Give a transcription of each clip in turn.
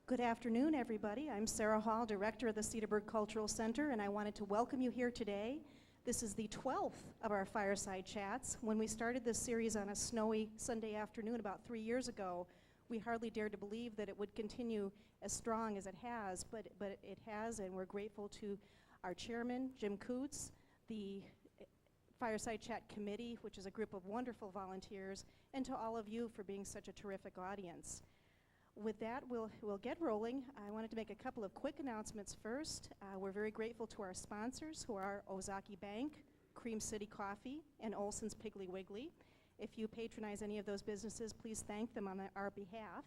Good afternoon, everybody. I'm Sarah Hall, Director of the Cedarburg Cultural Center, and I wanted to welcome you here today. This is the 12th of our Fireside Chats. When we started this series on a snowy Sunday afternoon about 3 years ago, we hardly dared to believe that it would continue as strong as it has, but it has, and we're grateful to our chairman, Jim Coots, the Fireside Chat Committee, which is a group of wonderful volunteers, and to all of you for being such a terrific audience. With that, we'll get rolling. I wanted to make a couple of quick announcements first. We're very grateful to our sponsors, who are Ozaki Bank, Cream City Coffee, and Olson's Piggly Wiggly. If you patronize any of those businesses, please thank them on our behalf.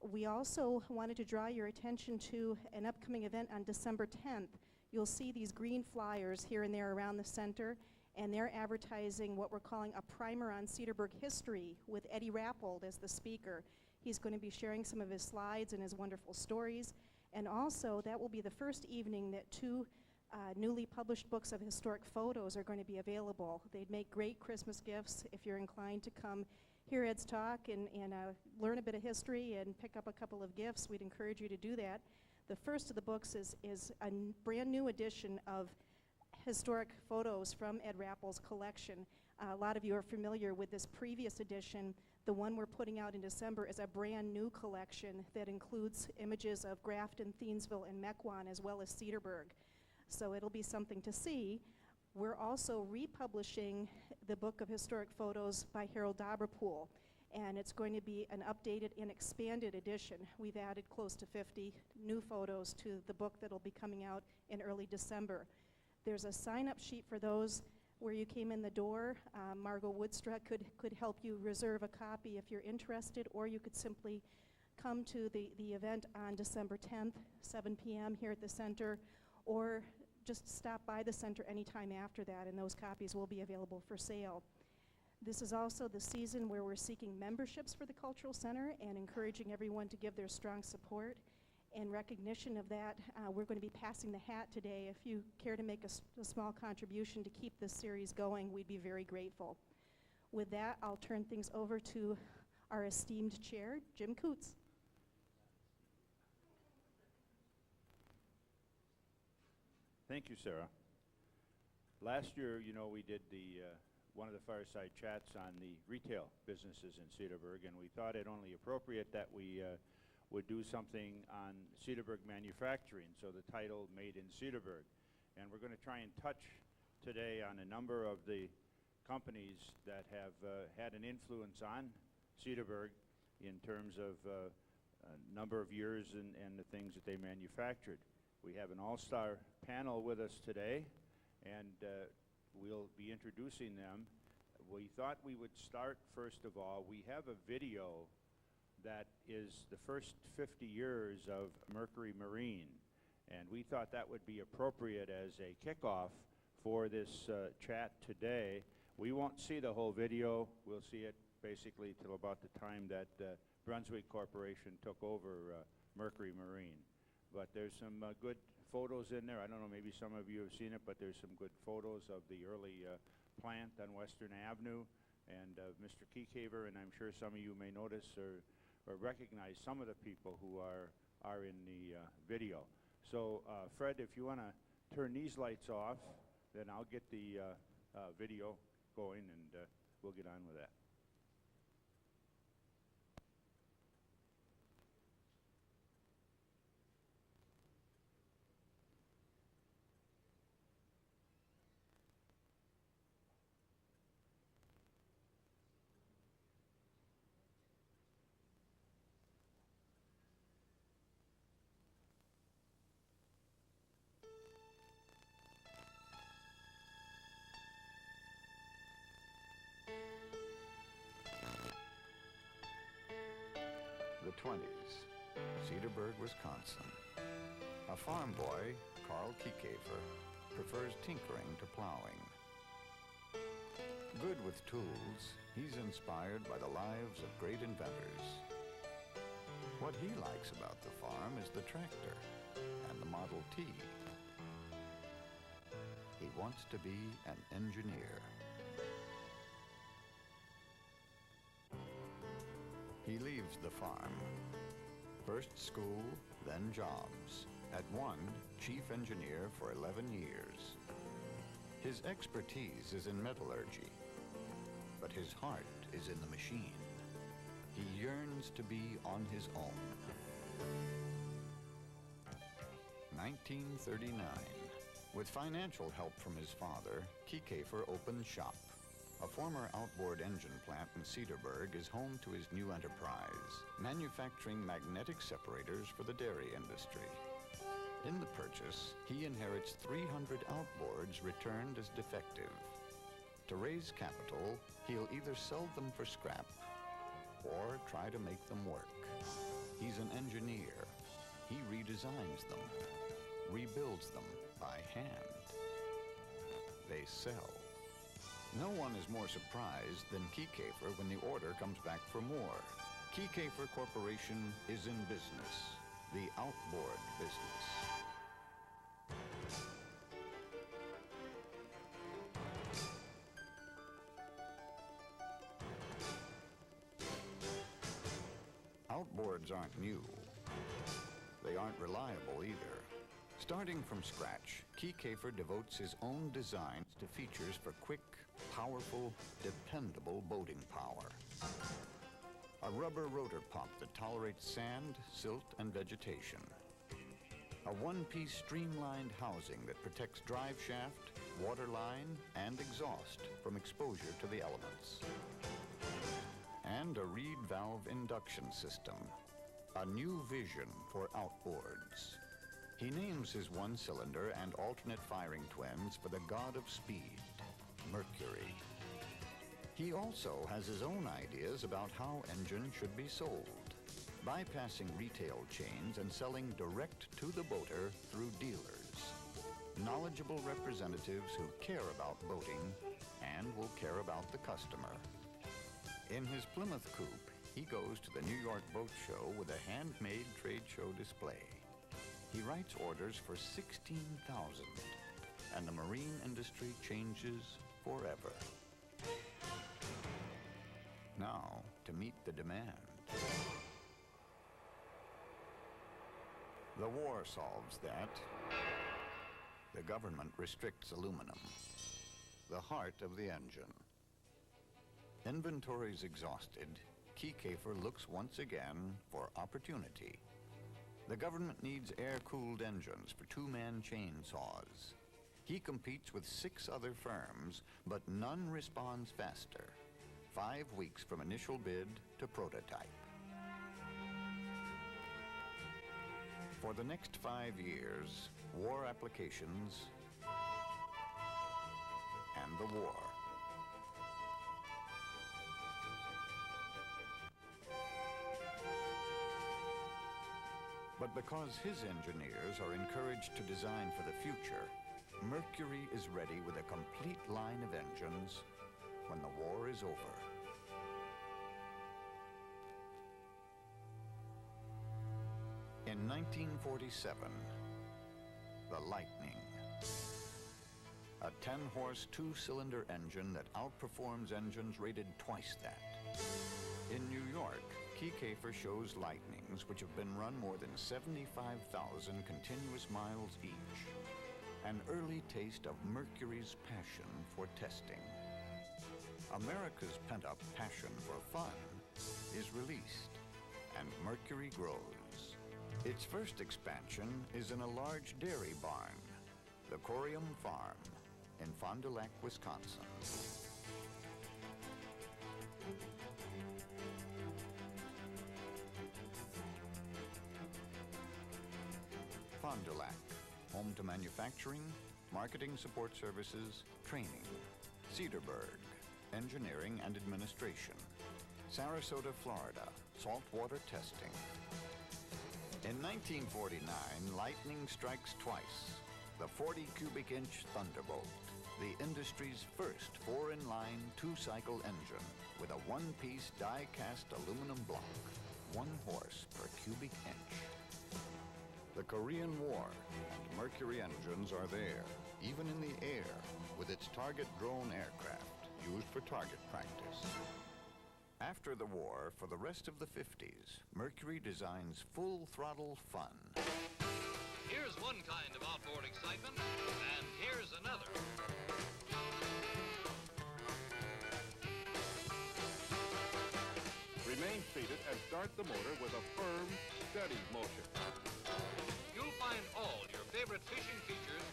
We also wanted to draw your attention to an upcoming event on December 10th. You'll see these green flyers here and there around the center, and they're advertising what we're calling a primer on Cedarburg history with Eddie Rappold as the speaker. He's going to be sharing some of his slides and his wonderful stories. And also, that will be the first evening that two newly published books of historic photos are going to be available. They'd make great Christmas gifts if you're inclined to come hear Ed's talk and learn a bit of history and pick up a couple of gifts. We'd encourage you to do that. The first of the books is a brand new edition of historic photos from Ed Rappel's collection. A lot of you are familiar with this previous edition. The one we're putting out in December is a brand new collection that includes images of Grafton, Thiensville, and Mequon, as well as Cedarburg. So it'll be something to see. We're also republishing the book of historic photos by Harold Dabrapool, and it's going to be an updated and expanded edition. We've added close to 50 new photos to the book that'll be coming out in early December. There's a sign-up sheet for those where you came in the door. Margot Woodstruck could help you reserve a copy if you're interested, or you could simply come to the event on December 10th, 7 p.m. here at the center, or just stop by the center anytime after that, and those copies will be available for sale. This is also the season where we're seeking memberships for the Cultural Center and encouraging everyone to give their strong support. In recognition of that, we're going to be passing the hat today. If you care to make a small contribution to keep this series going, we'd be very grateful. With that, I'll turn things over to our esteemed chair, Jim Coots. Thank you, Sarah. Last year, we did one of the fireside chats on the retail businesses in Cedarburg, and we thought it only appropriate that we would do something on Cedarburg manufacturing, so the title Made in Cedarburg. And we're going to try and touch today on a number of the companies that have had an influence on Cedarburg in terms of a number of years and the things that they manufactured. We have an all-star panel with us today, and we'll be introducing them. We thought we would start, first of all, we have a video that is the first 50 years of Mercury Marine, and we thought that would be appropriate as a kickoff for this chat today. We won't see the whole video. We'll see it basically till about the time that Brunswick Corporation took over Mercury Marine. But there's some good photos in there. I don't know, maybe some of you have seen it, but there's some good photos of the early plant on Western Avenue and Mr. Keycaver, and I'm sure some of you may notice or recognize some of the people who are in the video. So Fred, if you want to turn these lights off, then I'll get the video going, and we'll get on with that. The 20s, Cedarburg, Wisconsin. A farm boy, Carl Keycaver, prefers tinkering to plowing. Good with tools, he's inspired by the lives of great inventors. What he likes about the farm is the tractor and the Model T. He wants to be an engineer. He leaves the farm. First school, then jobs. At one, chief engineer for 11 years. His expertise is in metallurgy, but his heart is in the machine. He yearns to be on his own. 1939. With financial help from his father, Kieckhafer opened shop. A former outboard engine plant in Cedarburg is home to his new enterprise, manufacturing magnetic separators for the dairy industry. In the purchase, he inherits 300 outboards returned as defective. To raise capital, he'll either sell them for scrap or try to make them work. He's an engineer. He redesigns them, rebuilds them by hand. They sell. No one is more surprised than Kieckhafer when the order comes back for more. Kieckhafer Corporation is in business, the outboard business. Outboards aren't new. They aren't reliable either. Starting from scratch, Kieckhafer devotes his own designs to features for quick, powerful, dependable boating power. A rubber rotor pump that tolerates sand, silt, and vegetation. A one-piece streamlined housing that protects drive shaft, waterline, and exhaust from exposure to the elements. And a reed valve induction system. A new vision for outboards. He names his one-cylinder and alternate firing twins for the god of speed, Mercury. He also has his own ideas about how engines should be sold, bypassing retail chains and selling direct to the boater through dealers. Knowledgeable representatives who care about boating and will care about the customer. In his Plymouth coupe, he goes to the New York Boat Show with a handmade trade show display. He writes orders for 16,000, and the marine industry changes forever. Now, to meet the demand. The war solves that. The government restricts aluminum, the heart of the engine. Inventories exhausted, Kieckhafer looks once again for opportunity. The government needs air-cooled engines for two-man chainsaws. He competes with 6 other firms, but none responds faster. 5 weeks from initial bid to prototype. For the next 5 years, war applications and the war. But because his engineers are encouraged to design for the future, Mercury is ready with a complete line of engines when the war is over. In 1947, the Lightning. A 10-horse, 2-cylinder engine that outperforms engines rated twice that. In New York, Kieckhafer shows Lightnings which have been run more than 75,000 continuous miles each. An early taste of Mercury's passion for testing. America's pent-up passion for fun is released, and Mercury grows. Its first expansion is in a large dairy barn, the Corium Farm in Fond du Lac, Wisconsin. Fond du Lac, home to manufacturing, marketing support services, training. Cedarburg, engineering and administration. Sarasota, Florida, saltwater testing. In 1949, lightning strikes twice. The 40 cubic inch Thunderbolt, the industry's first 4-in-line 2-cycle engine with a one-piece die-cast aluminum block, 1 horse per cubic inch. The Korean War and Mercury engines are there, even in the air, with its target drone aircraft used for target practice. After the war, for the rest of the 50s, Mercury designs full-throttle fun. Here's one kind of outboard excitement, and here's another. Remain seated and start the motor with a firm, steady motion. You'll find all your favorite fishing features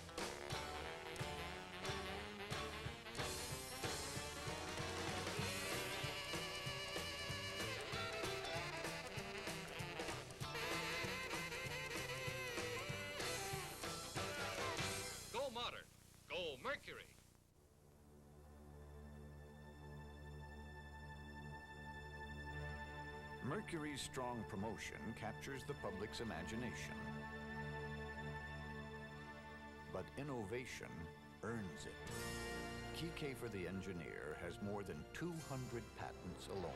Go modern. Go Mercury. Mercury's strong promotion captures the public's imagination. But innovation earns it. Keycafer the engineer has more than 200 patents alone.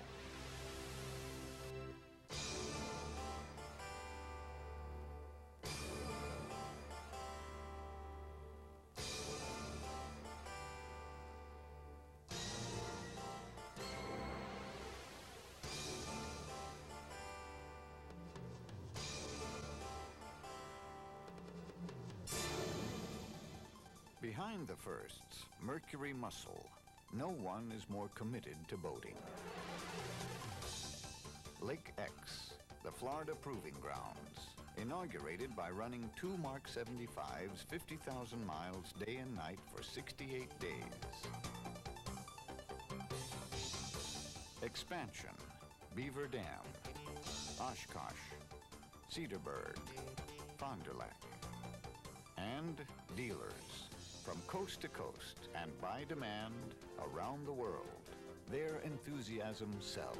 Behind the firsts, Mercury Muscle, no one is more committed to boating. Lake X, the Florida Proving Grounds, inaugurated by running two Mark 75s 50,000 miles day and night for 68 days. Expansion, Beaver Dam, Oshkosh, Cedarburg, Fond du Lac, and dealers. From coast to coast and by demand around the world, their enthusiasm sells.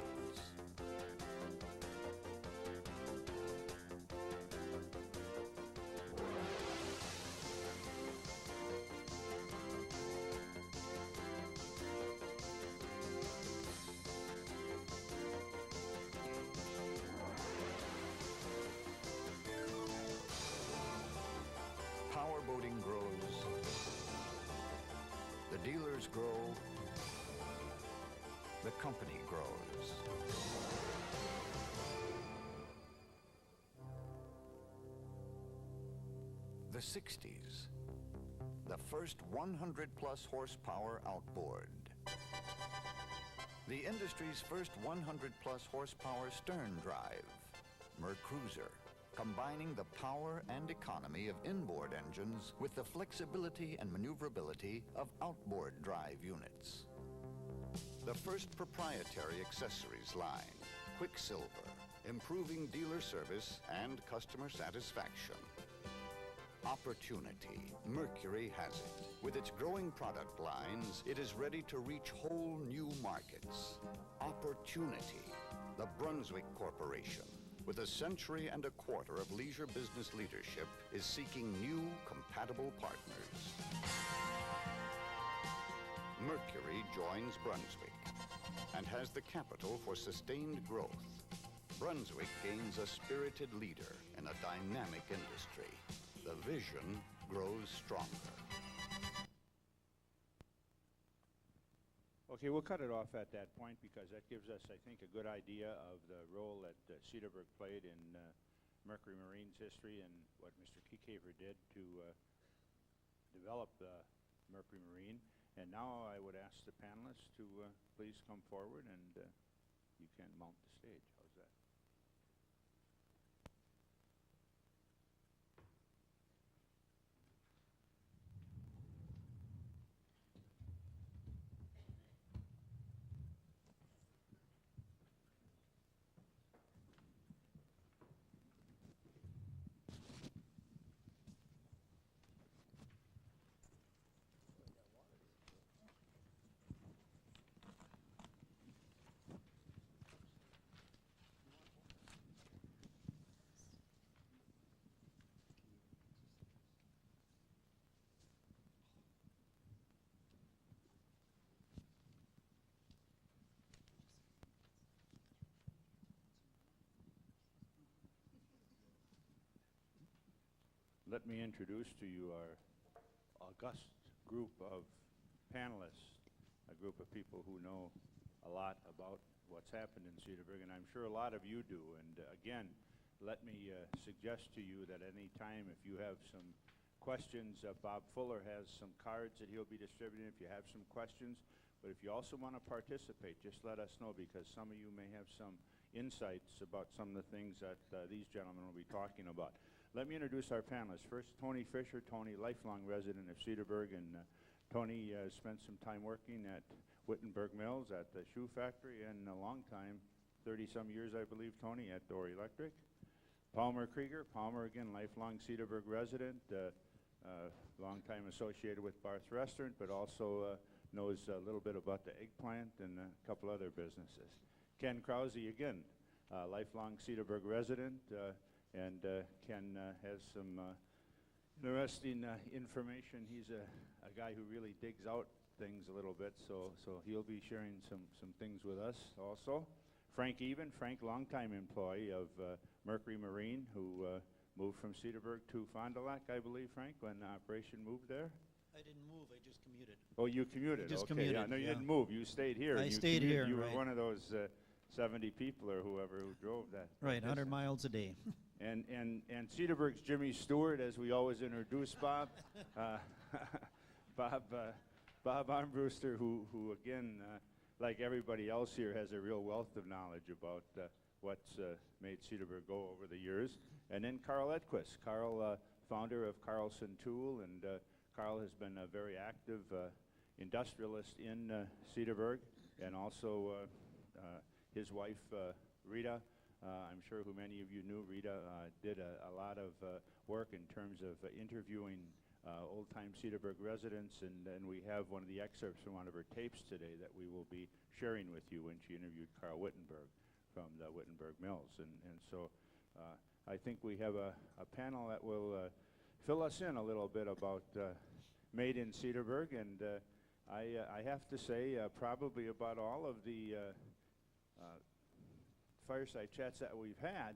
Powerboating grows, the dealers grow, the company grows. The 60s, the first 100-plus horsepower outboard. The industry's first 100-plus horsepower stern drive, Mercruiser, combining the power and economy of inboard engines with the flexibility and maneuverability of outboard drive units. The first proprietary accessories line, Quicksilver, improving dealer service and customer satisfaction. Opportunity, Mercury has it. With its growing product lines, it is ready to reach whole new markets. Opportunity, the Brunswick Corporation, with a century and a quarter of leisure business leadership, is seeking new, compatible partners. Mercury joins Brunswick and has the capital for sustained growth. Brunswick gains a spirited leader in a dynamic industry. The vision grows stronger. Okay, we'll cut it off at that point because that gives us, I think, a good idea of the role that Cedarburg played in Mercury Marine's history and what Mr. Keycafer did to develop Mercury Marine. And now I would ask the panelists to please come forward and you can mount the stage. How's that? Let me introduce to you our august group of panelists, a group of people who know a lot about what's happened in Cedarburg, and I'm sure a lot of you do. And again, let me suggest to you that any time if you have some questions, Bob Fuller has some cards that he'll be distributing if you have some questions. But if you also want to participate, just let us know, because some of you may have some insights about some of the things that these gentlemen will be talking about. Let me introduce our panelists. First, Tony Fisher. Tony, lifelong resident of Cedarburg, and Tony spent some time working at Wittenberg Mills at the shoe factory, and a long time, 30-some years, I believe, Tony, at Door Electric. Palmer Krieger. Palmer, again, lifelong Cedarburg resident, long time associated with Barth's Restaurant, but also knows a little bit about the eggplant and a couple other businesses. Ken Krause, again, lifelong Cedarburg resident, and Ken has some interesting information. He's a guy who really digs out things a little bit, so he'll be sharing some things with us also. Frank Even. Frank, longtime employee of Mercury Marine, who moved from Cedarburg to Fond du Lac, I believe, Frank, when the operation moved there. I didn't move, I just commuted. Oh, you commuted. I just okay. commuted, Yeah, no, you yeah. didn't move. You stayed here. I and you stayed commuted. here, You were right. one of those 70 people or whoever who drove that. Right, 100 distance. miles a day. And Cedarburg's Jimmy Stewart, as we always introduce Bob. Bob Armbruster, who again, like everybody else here, has a real wealth of knowledge about what's made Cedarburg go over the years. And then Carl Edquist. Carl, founder of Carlson Tool, and Carl has been a very active industrialist in Cedarburg, and also his wife, Rita. I'm sure who many of you knew, Rita did a lot of work in terms of interviewing old-time Cedarburg residents, and we have one of the excerpts from one of her tapes today that we will be sharing with you when she interviewed Carl Wittenberg from the Wittenberg Mills. And so I think we have a panel that will fill us in a little bit about Made in Cedarburg, and I have to say probably about all of the fireside chats that we've had,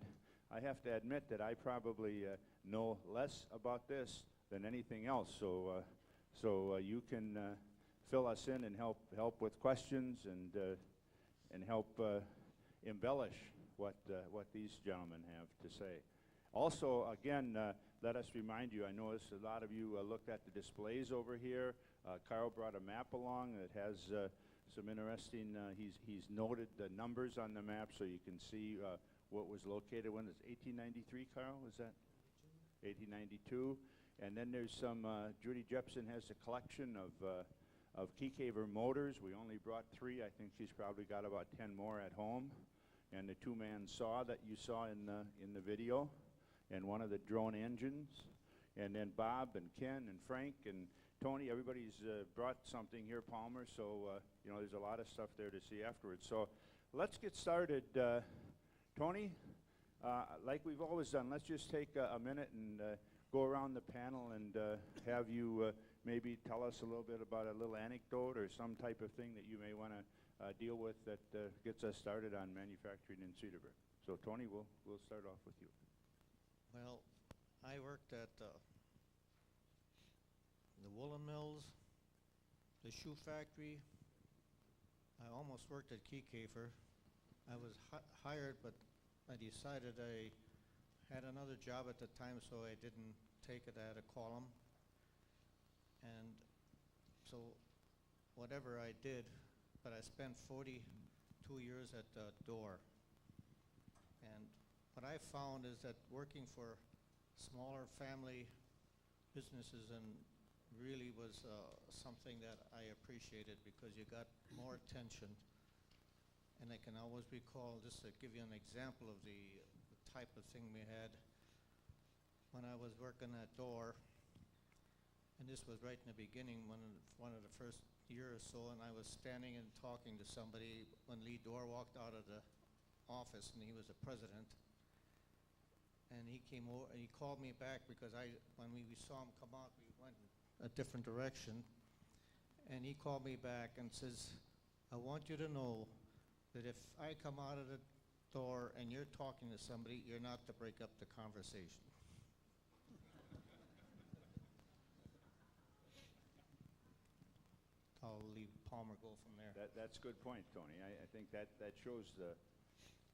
I have to admit that I probably know less about this than anything else. So you can fill us in and help with questions and help embellish what these gentlemen have to say. Also, again, let us remind you, I noticed a lot of you looked at the displays over here. Carl brought a map along that has some interesting, he's noted the numbers on the map so you can see what was located when. It's 1893, Carl, is that? 1892. And then there's some, Judy Jepson has a collection of Keycaver motors. We only brought 3. I think she's probably got about 10 more at home. And the 2-man saw that you saw in the video, and one of the drone engines. And then Bob and Ken and Frank and Tony, everybody's brought something here, Palmer, so you know, there's a lot of stuff there to see afterwards. So let's get started. Tony, like we've always done, let's just take a minute and go around the panel and have you maybe tell us a little bit about a little anecdote or some type of thing that you may want to deal with that gets us started on manufacturing in Cedarburg. So Tony, we'll start off with you. Well, I worked at the woolen mills, the shoe factory. I almost worked at Keycaver. I was hired, but I decided I had another job at the time, so I didn't take it. I had to call them. And so whatever I did, but I spent 42 years at the door. And what I found is that working for smaller family businesses and really was something that I appreciated, because you got more attention. And I can always recall, just to give you an example of the type of thing we had when I was working at door, and this was right in the beginning, one of the first year or so, and I was standing and talking to somebody when Lee Dorr walked out of the office, and he was the president. And he came over and he called me back, because when we saw him come out, we went a different direction. And he called me back and says, I want you to know that if I come out of the door and you're talking to somebody, you're not to break up the conversation. I'll leave Palmer go from there. That's a good point, Tony. I think that shows the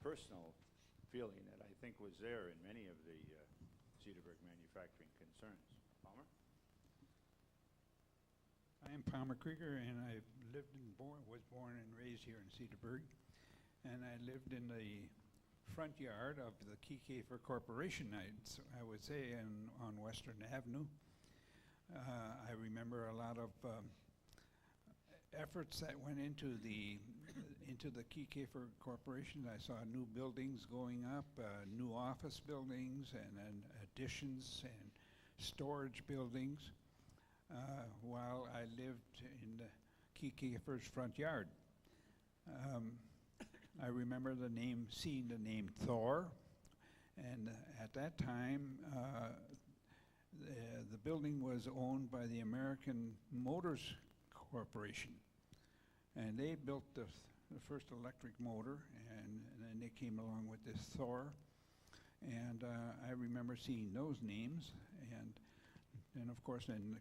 personal feeling that I think was there in many of the Cedarburg manufacturing concerns. Palmer? I am Palmer Krieger, and I was born and raised here in Cedarburg, and I lived in the front yard of the Keycafer Corporation, I would say, on Western Avenue. I remember a lot of efforts that went into the Keycafer Corporation. I saw new buildings going up, new office buildings, and additions and storage buildings, while I lived in the Keycafer's front yard. I remember seeing the name Thor, and at that time, the building was owned by the American Motors Corporation, and they built the first electric motor, and then they came along with this Thor, and I remember seeing those names, and of course then the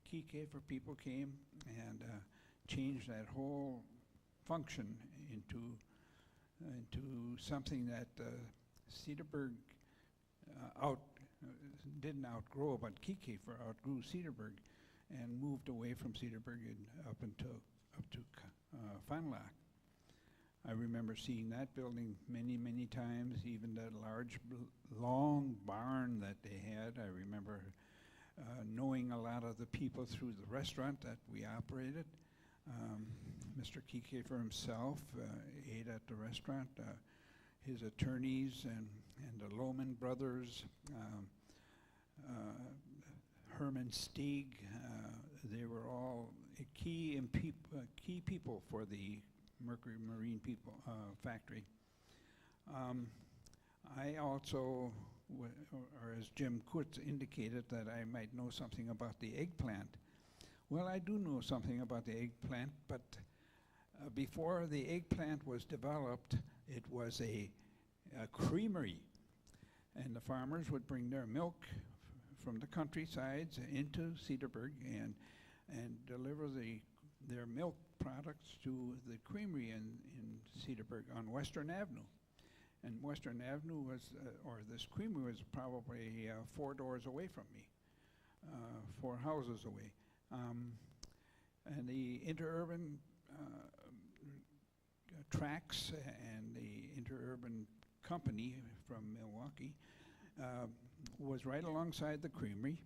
Keycafer people came and changed that whole function into something that Cedarburg didn't outgrow, but Keycafer outgrew Cedarburg and moved away from Cedarburg and up to Fond du Lac. I remember seeing that building many, many times, even that large, long barn that they had. I remember knowing a lot of the people through the restaurant that we operated. Mr. Keycafer himself ate at the restaurant. His attorneys and the Lohman brothers, Herman Stieg, they were all key people for the Mercury Marine factory. I also, or as Jim Kutz indicated, that I might know something about the eggplant. Well, I do know something about the eggplant, but before the eggplant was developed, it was a creamery, and the farmers would bring their milk from the countrysides into Cedarburg and deliver their milk products to the creamery in Cedarburg on Western Avenue. And Western Avenue was, or this creamery was probably 4 doors away from me, 4 houses away. And the interurban tracks and the interurban company from Milwaukee was right alongside the creamery,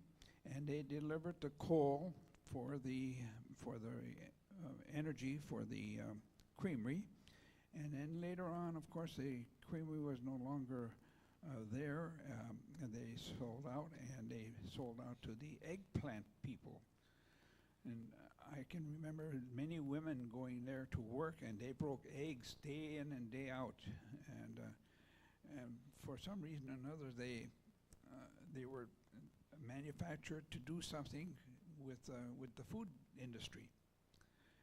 and they delivered the coal for the energy for the creamery. And then later on, of course, the creamery was no longer there, and they sold out, and they sold out to the eggplant people. And I can remember many women going there to work, and they broke eggs day in and day out. And for some reason or another, they were manufactured to do something with the food industry.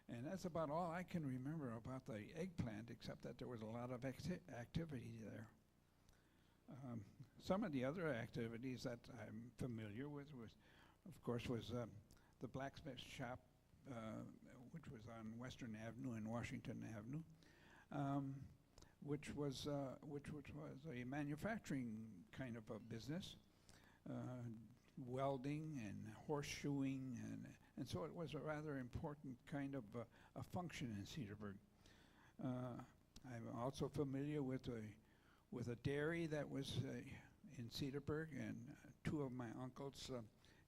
And that's about all I can remember about the eggplant, except that there was a lot of activity there. Some of the other activities that I'm familiar with was the blacksmith shop, which was on Western Avenue and Washington Avenue, which was a manufacturing kind of a business, welding and horseshoeing, and so it was a rather important kind of a function in Cedarburg. I'm also familiar with a dairy that was in Cedarburg, and 2 of my uncles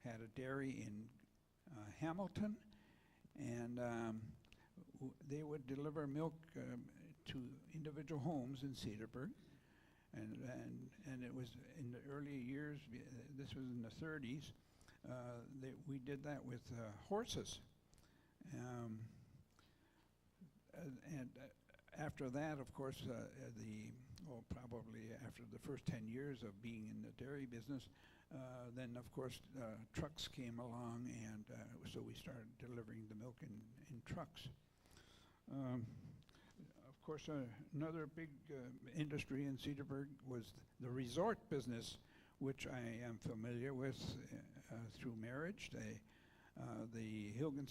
had a dairy in Hamilton, and they would deliver milk to individual homes in Cedarburg, and it was in the early years. This was in the 30s. We did that with horses, and after that, of course, probably after the first 10 years of being in the dairy business, then of course trucks came along, and so we started delivering the milk in trucks. Of course, another big industry in Cedarburg was the resort business, which I am familiar with through marriage. The Hilgen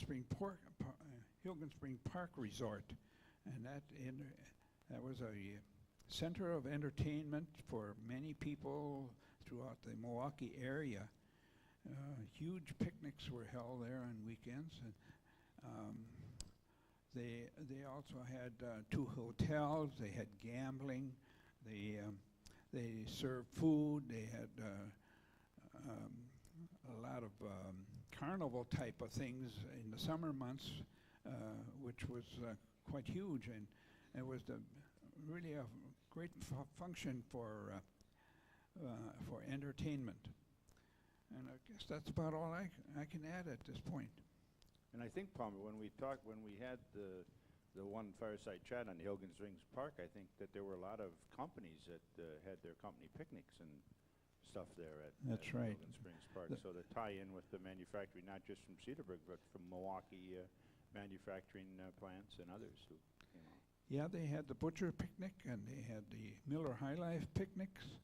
Hilgen Spring Park Resort, and that was a center of entertainment for many people throughout the Milwaukee area. Huge picnics were held there on weekends, and they also had 2 hotels. They had gambling. They served food. They had a lot of carnival type of things in the summer months, which was quite huge, and it was really a great function for entertainment. And I guess that's about all I can add at this point. And I think, Palmer, when we had the one fireside chat on the Hilgen Springs Park, I think that there were a lot of companies that had their company picnics and stuff there at That's right. Hilgen Springs Park. So the tie-in with the manufacturing, not just from Cedarburg, but from Milwaukee manufacturing plants and others who came out. Yeah, they had the butcher picnic, and they had the Miller High Life picnics,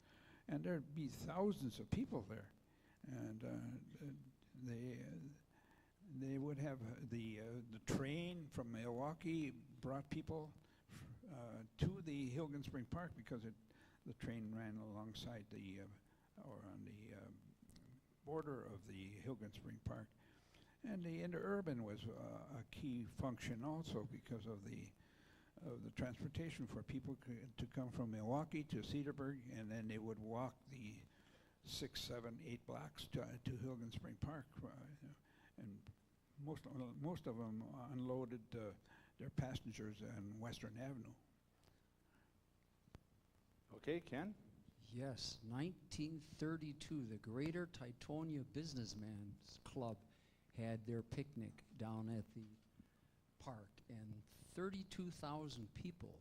and there'd be thousands of people there. And they would have the train from Milwaukee brought people to the Hilgen Spring Park because the train ran alongside or on the border of the Hilgen Spring Park. And the interurban was a key function also because of the transportation for people to come from Milwaukee to Cedarburg, and then they would walk the 6, 7, 8 blocks to Hilgen Spring Park, and most of them unloaded their passengers on Western Avenue. Okay, Ken? Yes, 1932, the Greater Teutonia Businessmen's Club had their picnic down at the park, and 32,000 people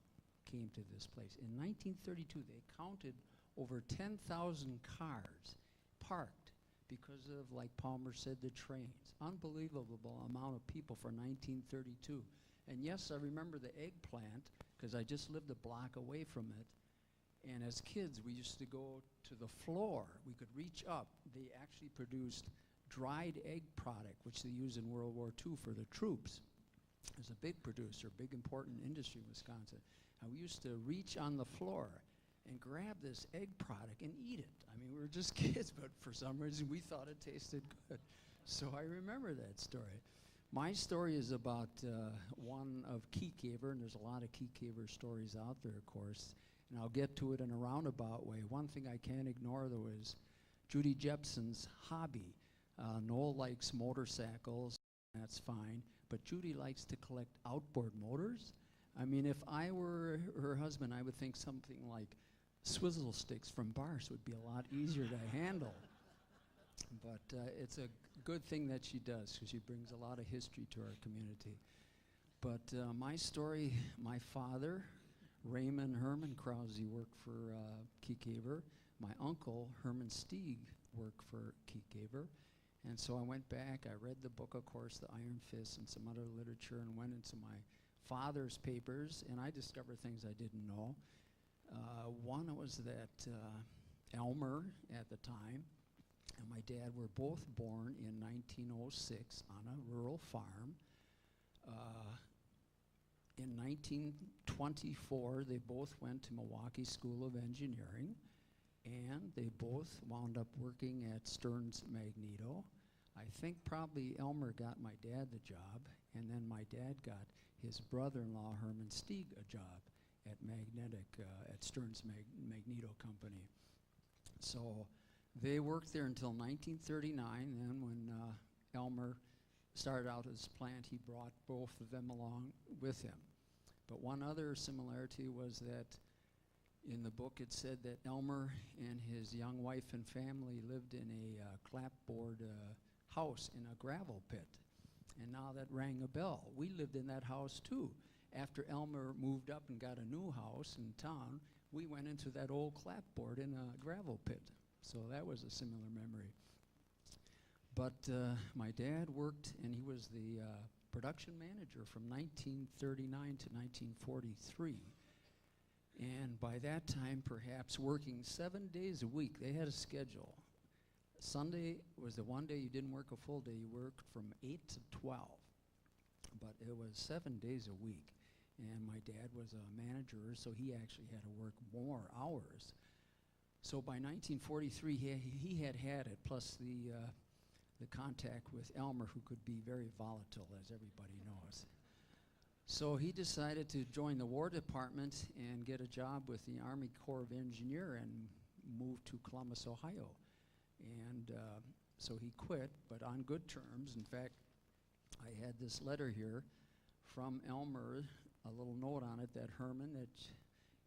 came to this place. In 1932, they counted over 10,000 cars parked because of, like Palmer said, the trains. Unbelievable amount of people for 1932. And yes, I remember the eggplant because I just lived a block away from it. And as kids, we used to go to the floor. We could reach up. They actually produced dried egg product, which they used in World War II for the troops. It was a big producer, big important industry in Wisconsin. And we used to reach on the floor and grab this egg product and eat it. I mean, we were just kids, but for some reason we thought it tasted good. So I remember that story. My story is about one of Keycaver, and there's a lot of Keycaver stories out there, of course, and I'll get to it in a roundabout way. One thing I can't ignore, though, is Judy Jepson's hobby. Noel likes motorcycles, that's fine, but Judy likes to collect outboard motors. I mean, if I were her husband, I would think something like swizzle sticks from Bars would be a lot easier to handle. But it's a good thing that she does, because she brings a lot of history to our community. But my story, my father, Raymond Herman Krause, worked for Keycaver. My uncle, Herman Stieg, worked for Keycaver. And so I went back, I read the book, of course, The Iron Fist and some other literature, and went into my father's papers, and I discovered things I didn't know. One was that Elmer, at the time, and my dad were both born in 1906 on a rural farm. In 1924, they both went to Milwaukee School of Engineering, and they both wound up working at Stearns Magneto. I think probably Elmer got my dad the job, and then my dad got his brother-in-law, Herman Stieg, a job at at Stearns Magneto Company. So they worked there until 1939, then when Elmer started out his plant, he brought both of them along with him. But one other similarity was that in the book it said that Elmer and his young wife and family lived in a clapboard house in a gravel pit. And now that rang a bell. We lived in that house too. After Elmer moved up and got a new house in town, we went into that old clapboard in a gravel pit. So that was a similar memory. But my dad worked, and he was the production manager from 1939 to 1943. And by that time, perhaps working 7 days a week, they had a schedule. Sunday was the one day you didn't work a full day. You worked from 8 to 12. but it was 7 days a week. And my dad was a manager, so he actually had to work more hours. So by 1943, he had it, plus the contact with Elmer, who could be very volatile, as everybody knows. So he decided to join the War Department and get a job with the Army Corps of Engineer and move to Columbus, Ohio. And so he quit, but on good terms. In fact, I had this letter here from Elmer, a little note on it that Herman, that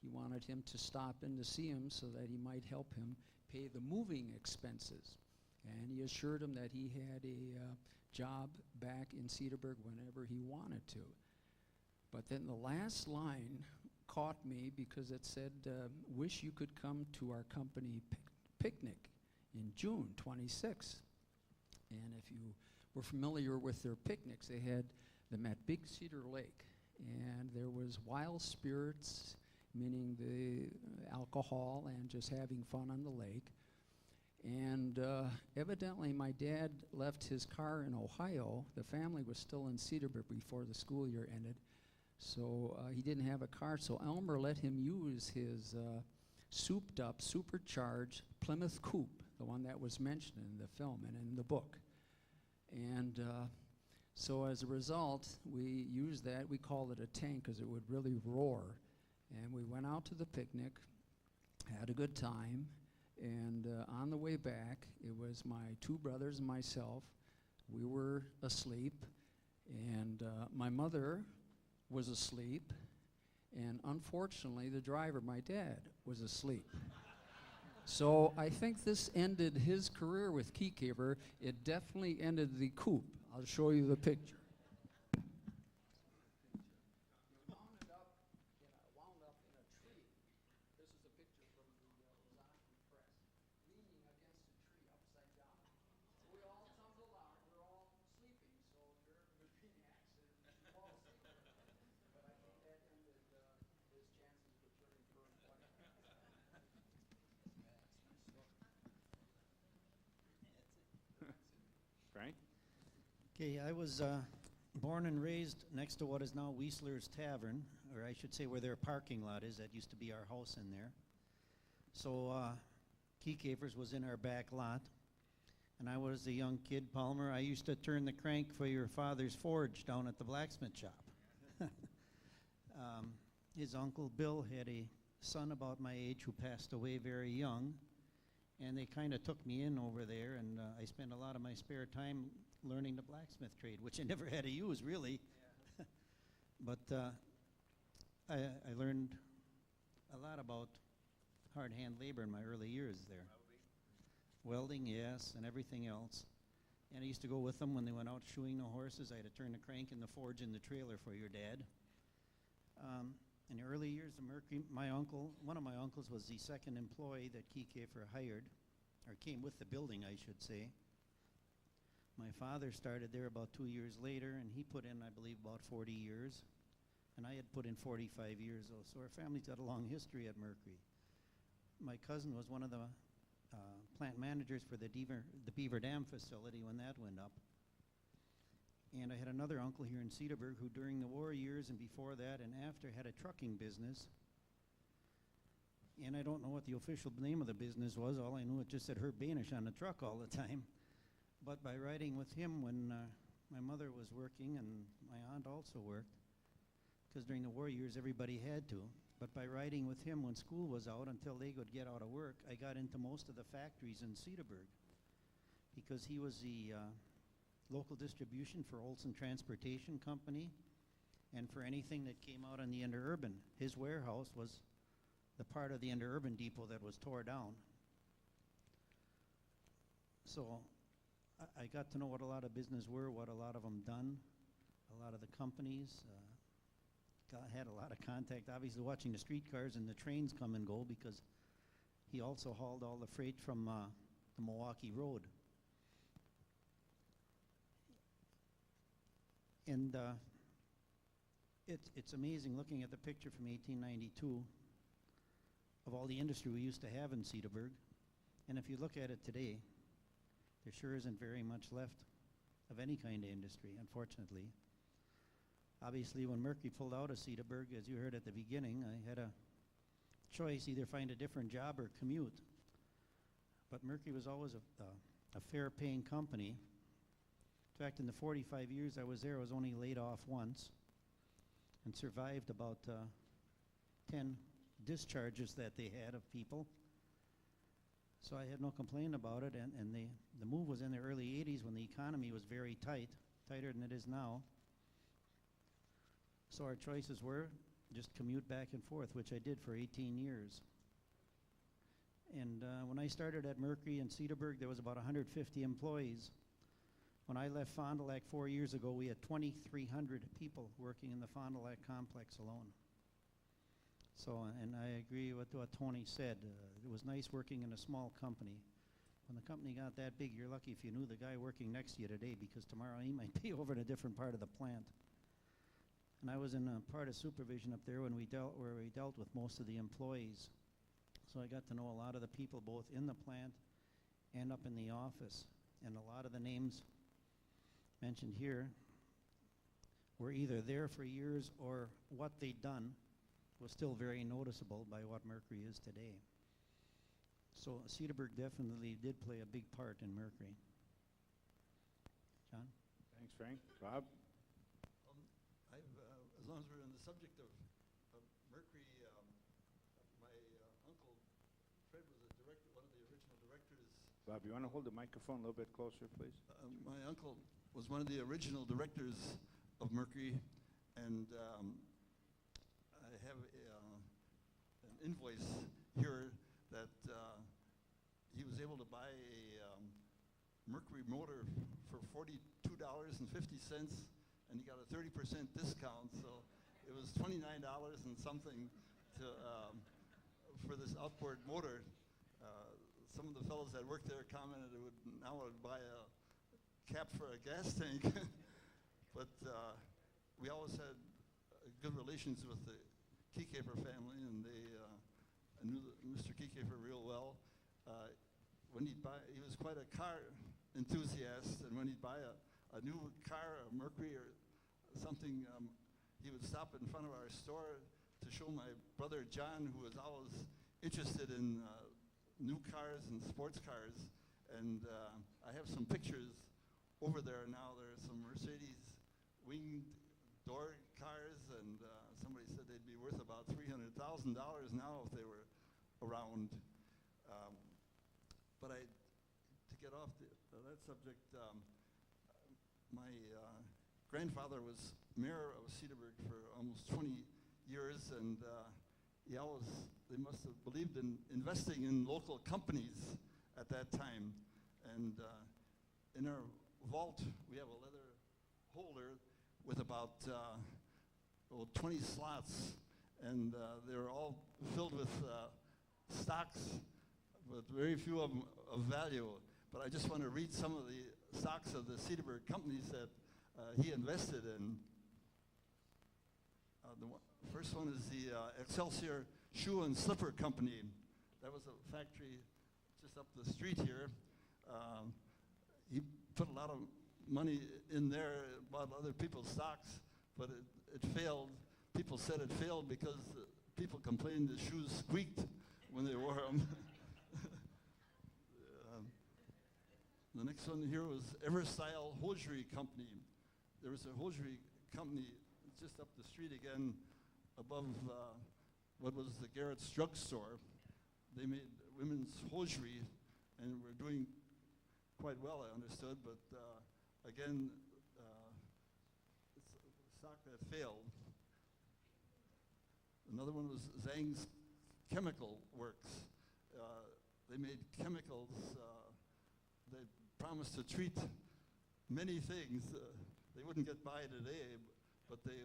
he wanted him to stop in to see him so that he might help him pay the moving expenses. And he assured him that he had a job back in Cedarburg whenever he wanted to. But then the last line caught me because it said, wish you could come to our company picnic in June 26th. And if you were familiar with their picnics, they had them at Big Cedar Lake. And there was wild spirits, meaning the alcohol and just having fun on the lake. And evidently my dad left his car in Ohio. The family was still in Cedarburg before the school year ended. So he didn't have a car, so Elmer let him use his souped up, supercharged Plymouth Coupe, the one that was mentioned in the film and in the book. And so as a result, we used that. We called it a tank because it would really roar. And we went out to the picnic, had a good time, and on the way back, it was my two brothers and myself. We were asleep, and my mother was asleep, and unfortunately, the driver, my dad, was asleep. So I think this ended his career with Keycaver. It definitely ended the coupe. I'll show you the picture. Wound up in a tree. This is a picture from the Lozano press, leaning against a tree upside down. So we all tumbled out. We're all sleeping, so if there ever would be an accident, we fall asleep. But I think that ended his chances of returning for employment. Frank? Okay, I was born and raised next to what is now Weisler's Tavern, or I should say where their parking lot is. That used to be our house in there. So Keycavers was in our back lot, and I was a young kid, Palmer. I used to turn the crank for your father's forge down at the blacksmith shop. His uncle Bill had a son about my age who passed away very young, and they kind of took me in over there, and I spent a lot of my spare time learning the blacksmith trade, which I never had to use, really. Yeah. But I learned a lot about hard hand labor in my early years there. Welding, yes, and everything else. And I used to go with them when they went out shoeing the horses. I had to turn the crank in the forge in the trailer for your dad. In the early years of Mercury, one of my uncles was the second employee that Keycaver hired, or came with the building, I should say. My father started there about 2 years later, and he put in, I believe, about 40 years. And I had put in 45 years, though, so our family's got a long history at Mercury. My cousin was one of the plant managers for the Beaver Dam facility when that went up. And I had another uncle here in Cedarburg who during the war years and before that and after had a trucking business. And I don't know what the official name of the business was. All I knew, it just said Herb Banish on the truck all the time. But by riding with him when my mother was working and my aunt also worked, because during the war years everybody had to, but by riding with him when school was out until they could get out of work, I got into most of the factories in Cedarburg because he was the local distribution for Olson Transportation Company and for anything that came out on the interurban. His warehouse was the part of the interurban depot that was tore down. So I got to know what a lot of business were, what a lot of them done, a lot of the companies. Had a lot of contact, obviously watching the streetcars and the trains come and go because he also hauled all the freight from the Milwaukee Road. And it's amazing looking at the picture from 1892 of all the industry we used to have in Cedarburg. And if you look at it today, there sure isn't very much left of any kind of industry, unfortunately. Obviously, when Mercury pulled out of Cedarburg, as you heard at the beginning, I had a choice, either find a different job or commute. But Mercury was always a fair-paying company. In fact, in the 45 years I was there, I was only laid off once and survived about 10 discharges that they had of people. So I had no complaint about it, and the move was in the early 80s when the economy was very tight, tighter than it is now. So our choices were just commute back and forth, which I did for 18 years. And when I started at Mercury in Cedarburg, there was about 150 employees. When I left Fond du Lac 4 years ago, we had 2,300 people working in the Fond du Lac complex alone. So, and I agree with what Tony said. It was nice working in a small company. When the company got that big, you're lucky if you knew the guy working next to you today, because tomorrow he might be over in a different part of the plant. And I was in a part of supervision up there when we dealt with most of the employees. So I got to know a lot of the people both in the plant and up in the office. And a lot of the names mentioned here were either there for years, or what they'd done was still very noticeable by what Mercury is today. So Cedarburg definitely did play a big part in Mercury. John? Thanks, Frank. Bob? As long as we're on the subject of Mercury, my uncle Fred was a director, one of the original directors. Bob, you want to hold the microphone a little bit closer, please? My uncle was one of the original directors of Mercury, and I have an invoice here that he was able to buy a Mercury motor for $42.50, and he got a 30% discount, so it was $29 and something to for this outboard motor. Some of the fellows that worked there commented it would now would buy a cap for a gas tank. But we always had good relations with the Keycaper family, and I knew Mr. Keycaper real well. When he'd buy, he was quite a car enthusiast, and when he'd buy a new car, a Mercury or something, he would stop in front of our store to show my brother John, who was always interested in new cars and sports cars. And I have some pictures over there now. There are some Mercedes winged door cars, and somebody said they'd be worth about $300,000 now if they were around. But to get off that subject, my grandfather was mayor of Cedarburg for almost 20 years, and they must have believed in investing in local companies at that time. And in our vault, we have a leather holder with about 20 slots, and they're all filled with stocks, but very few of them of value. But I just want to read some of the stocks of the Cedarburg companies that he invested in. The first one is the Excelsior Shoe and Slipper Company. That was a factory just up the street here. He put a lot of money in there, bought other people's stocks, but it failed. People said it failed because people complained the shoes squeaked when they wore them. The next one here was Everstyle Hosiery Company. There was a hosiery company just up the street again, above what was the Garrett's drugstore. They made women's hosiery and were doing quite well, I understood, but again, it's a stock that failed. Another one was Zhang's Chemical Works. They made chemicals. They promised to treat many things. They wouldn't get by today, but they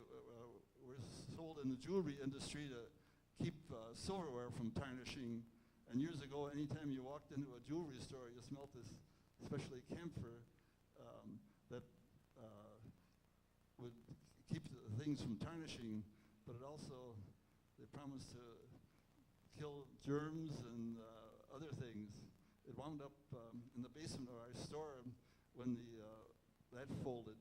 were sold in the jewelry industry to keep silverware from tarnishing. And years ago, anytime you walked into a jewelry store, you smelled this, especially camphor, that would keep the things from tarnishing, but it also, they promised to kill germs and other things. It wound up in the basement of our store when that folded.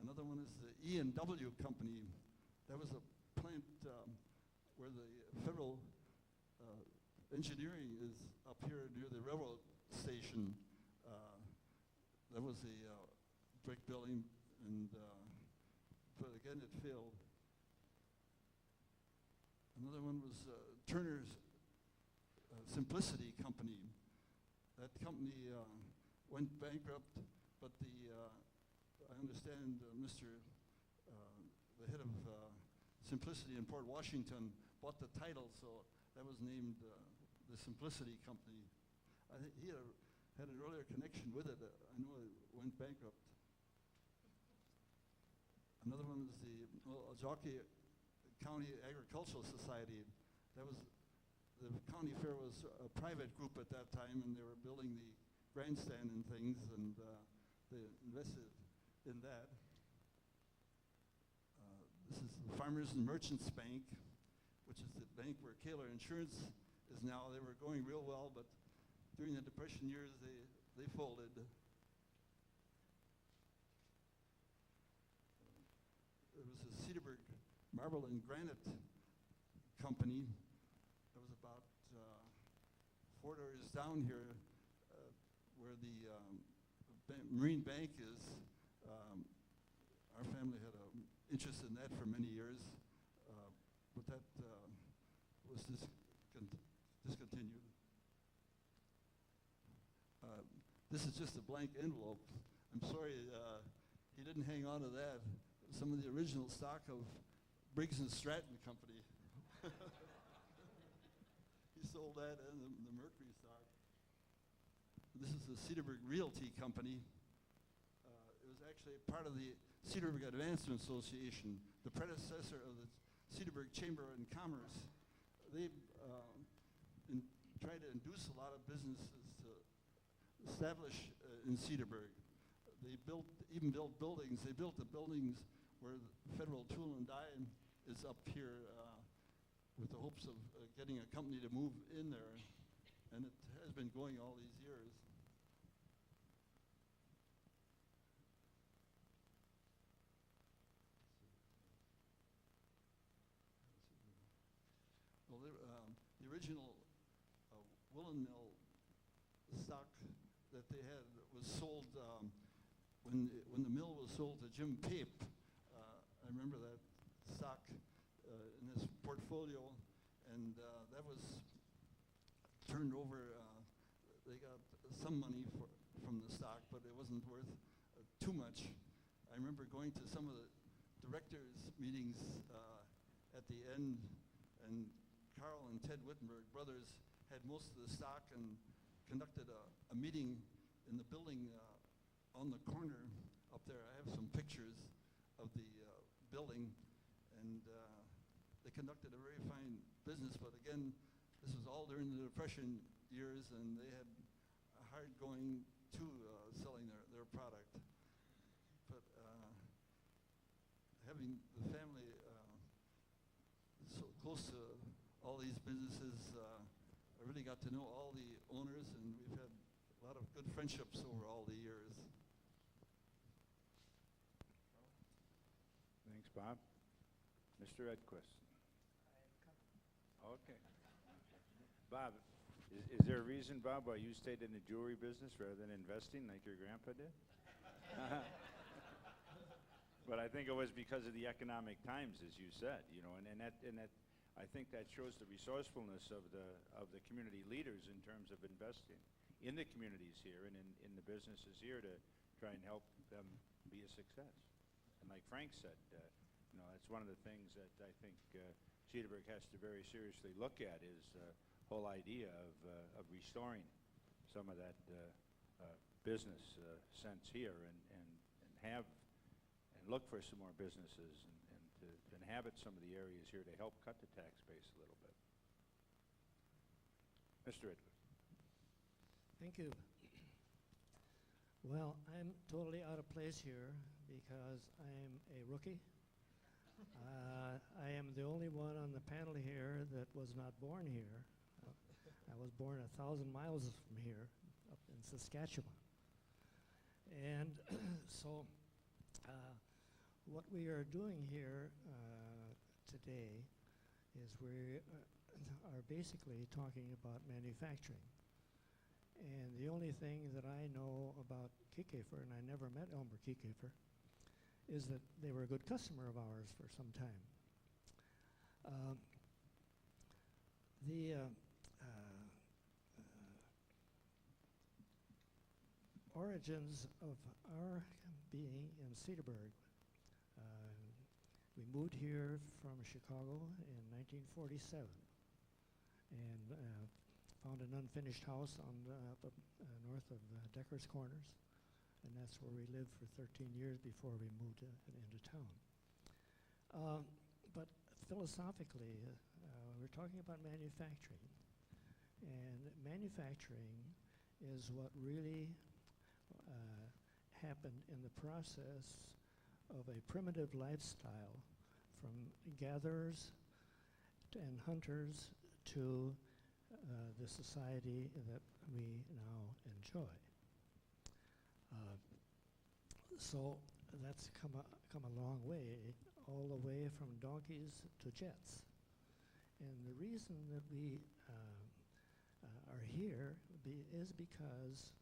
Another one is the E&W Company. That was a plant where the federal engineering is up here near the railroad station. That was a brick building, and but again it failed. Another one was Turner's Simplicity Company. That company went bankrupt, but I understand the head of Simplicity in Port Washington bought the title, so that was named the Simplicity Company. I think he had an earlier connection with it. I know it went bankrupt. Another one was the Ojaki County Agricultural Society. That was, the county fair was a private group at that time, and they were building the grandstand and things, and they invested in that. This is the Farmers and Merchants Bank, which is the bank where Kaler Insurance is now. They were going real well, but during the Depression years, they folded. There was a Cedarburg Marble and Granite Company. That was about 4 doors down here, where the Marine Bank is. Our family had an interest in that for many years, but that was discontinued. This is just a blank envelope. I'm sorry he didn't hang on to that. Some of the original stock of Briggs and Stratton Company. He sold that and the Mercury stock. This is the Cedarburg Realty Company. It was actually part of the Cedarburg Advancement Association, the predecessor of the Cedarburg Chamber of Commerce. They tried to induce a lot of businesses to establish in Cedarburg. They even built buildings. They built the buildings where the Federal Tool and Die is up here with the hopes of getting a company to move in there, and it has been going all these years. Well, the original woolen mill stock that they had was sold when the mill was sold to Jim Pape. I remember that stock in his portfolio, and that was turned over. They got some money from the stock, but it wasn't worth too much. I remember going to some of the directors' meetings at the end, and Carl and Ted Wittenberg brothers had most of the stock and conducted a meeting in the building on the corner up there. I have some pictures of the building, and they conducted a very fine business, but again, this was all during the Depression years, and they had a hard going to selling their product. But having the family so close to all these businesses, I really got to know all the owners, and we've had a lot of good friendships over all the years. Thanks, Bob. Mr. Edquist. Okay. Bob, is there a reason, Bob, why you stayed in the jewelry business rather than investing like your grandpa did? But I think it was because of the economic times, as you said, you know, and that I think that shows the resourcefulness of the community leaders in terms of investing in the communities here and in the businesses here to try and help them be a success. And like Frank said, you know, that's one of the things that I think Cedarburg has to very seriously look at is the whole idea of restoring some of that business sense here and look for some more businesses and to inhabit some of the areas here to help cut the tax base a little bit. Mr. Edwards. Thank you. Well, I'm totally out of place here because I'm a rookie. I am the only one on the panel here that was not born here. I was born 1,000 miles from here, up in Saskatchewan. And so what we are doing here today is we are basically talking about manufacturing. And the only thing that I know about Kiekefer, and I never met Elmer Kiekefer, is that they were a good customer of ours for some time. The origins of our being in Cedarburg. We moved here from Chicago in 1947 and found an unfinished house on north of Decker's Corners, and that's where we lived for 13 years before we moved into town. But philosophically, we're talking about manufacturing, and manufacturing is what really happened in the process of a primitive lifestyle from gatherers and hunters to the society that we now enjoy. So that's come a long way, all the way from donkeys to jets. And the reason that we are here is because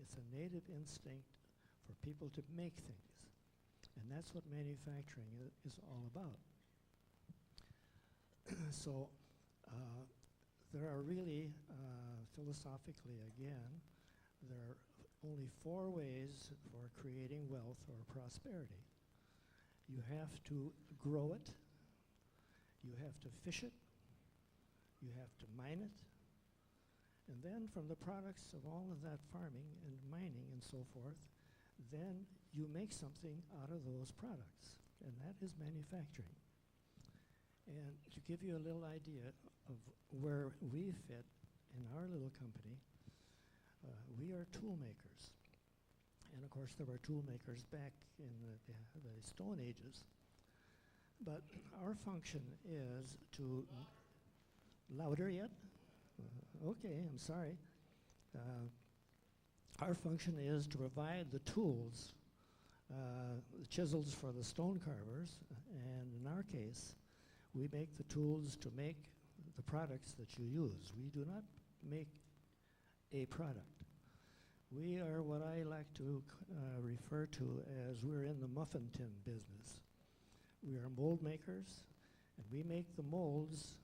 it's a native instinct for people to make things. And that's what manufacturing is all about. So there are really, philosophically again, there are only 4 ways for creating wealth or prosperity. You have to grow it, you have to fish it, you have to mine it, and then from the products of all of that farming and mining and so forth, then you make something out of those products, and that is manufacturing. And to give you a little idea of where we fit in our little company, we are tool makers. And of course there were tool makers back in the Stone Ages. But our function is to, louder yet? Okay, I'm sorry. Our function is to provide the tools, the chisels for the stone carvers, and in our case, we make the tools to make the products that you use. We do not make a product. We are what I like to refer to as we're in the muffin tin business. We are mold makers, and we make the molds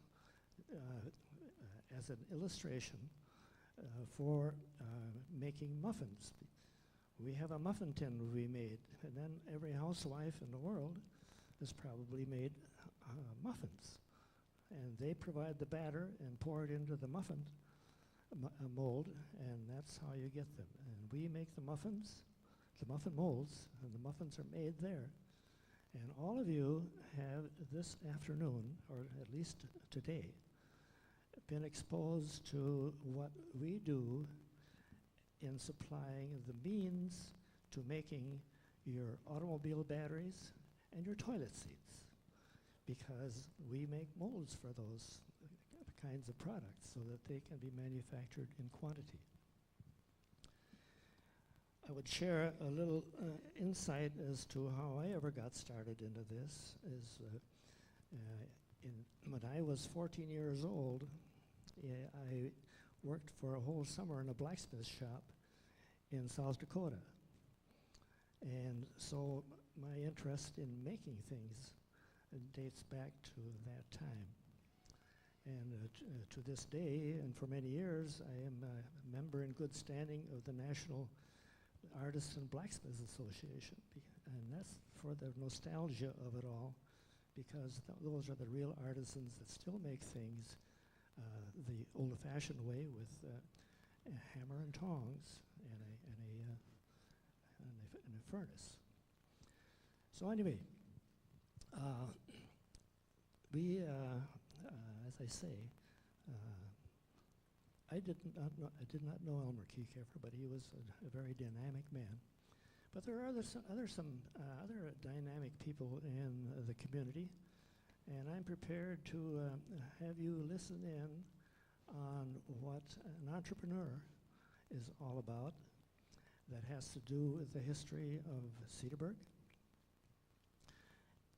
as an illustration for making muffins. We have a muffin tin we made, and then every housewife in the world has probably made muffins. And they provide the batter and pour it into the muffin mold, and that's how you get them. And we make the muffins, the muffin molds, and the muffins are made there. And all of you have this afternoon, or at least today, been exposed to what we do in supplying the means to making your automobile batteries and your toilet seats, because we make molds for those kinds of products so that they can be manufactured in quantity. I would share a little insight as to how I ever got started into this. When I was 14 years old, I worked for a whole summer in a blacksmith shop in South Dakota. And so my interest in making things dates back to that time. And to this day, and for many years, I am a member in good standing of the National Artists and Blacksmiths Association. And that's for the nostalgia of it all, because those are the real artisans that still make things the old-fashioned way with a hammer and tongs and a furnace. So anyway, we, as I say, I did not know Elmer Kiekefer, but he was a very dynamic man. But there are other dynamic people in the community, and I'm prepared to have you listen in on what an entrepreneur is all about that has to do with the history of Cedarburg,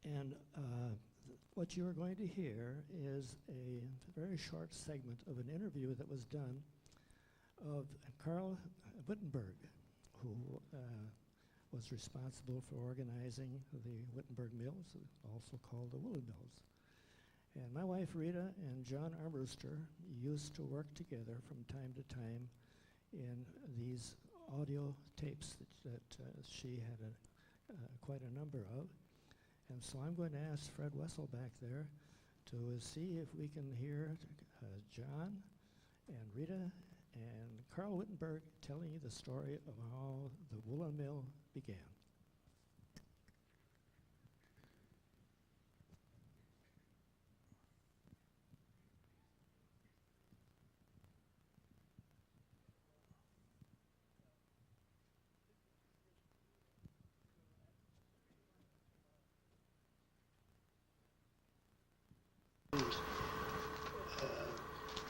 And what you are going to hear is a very short segment of an interview that was done of Carl Wittenberg, who was responsible for organizing the Wittenberg Mills, also called the Woolen Mills. And my wife Rita and John Armbruster used to work together from time to time in these audio tapes that she had quite a number of. And so I'm going to ask Fred Wessel back there to see if we can hear John and Rita and Carl Wittenberg telling you the story of how the woolen mill began.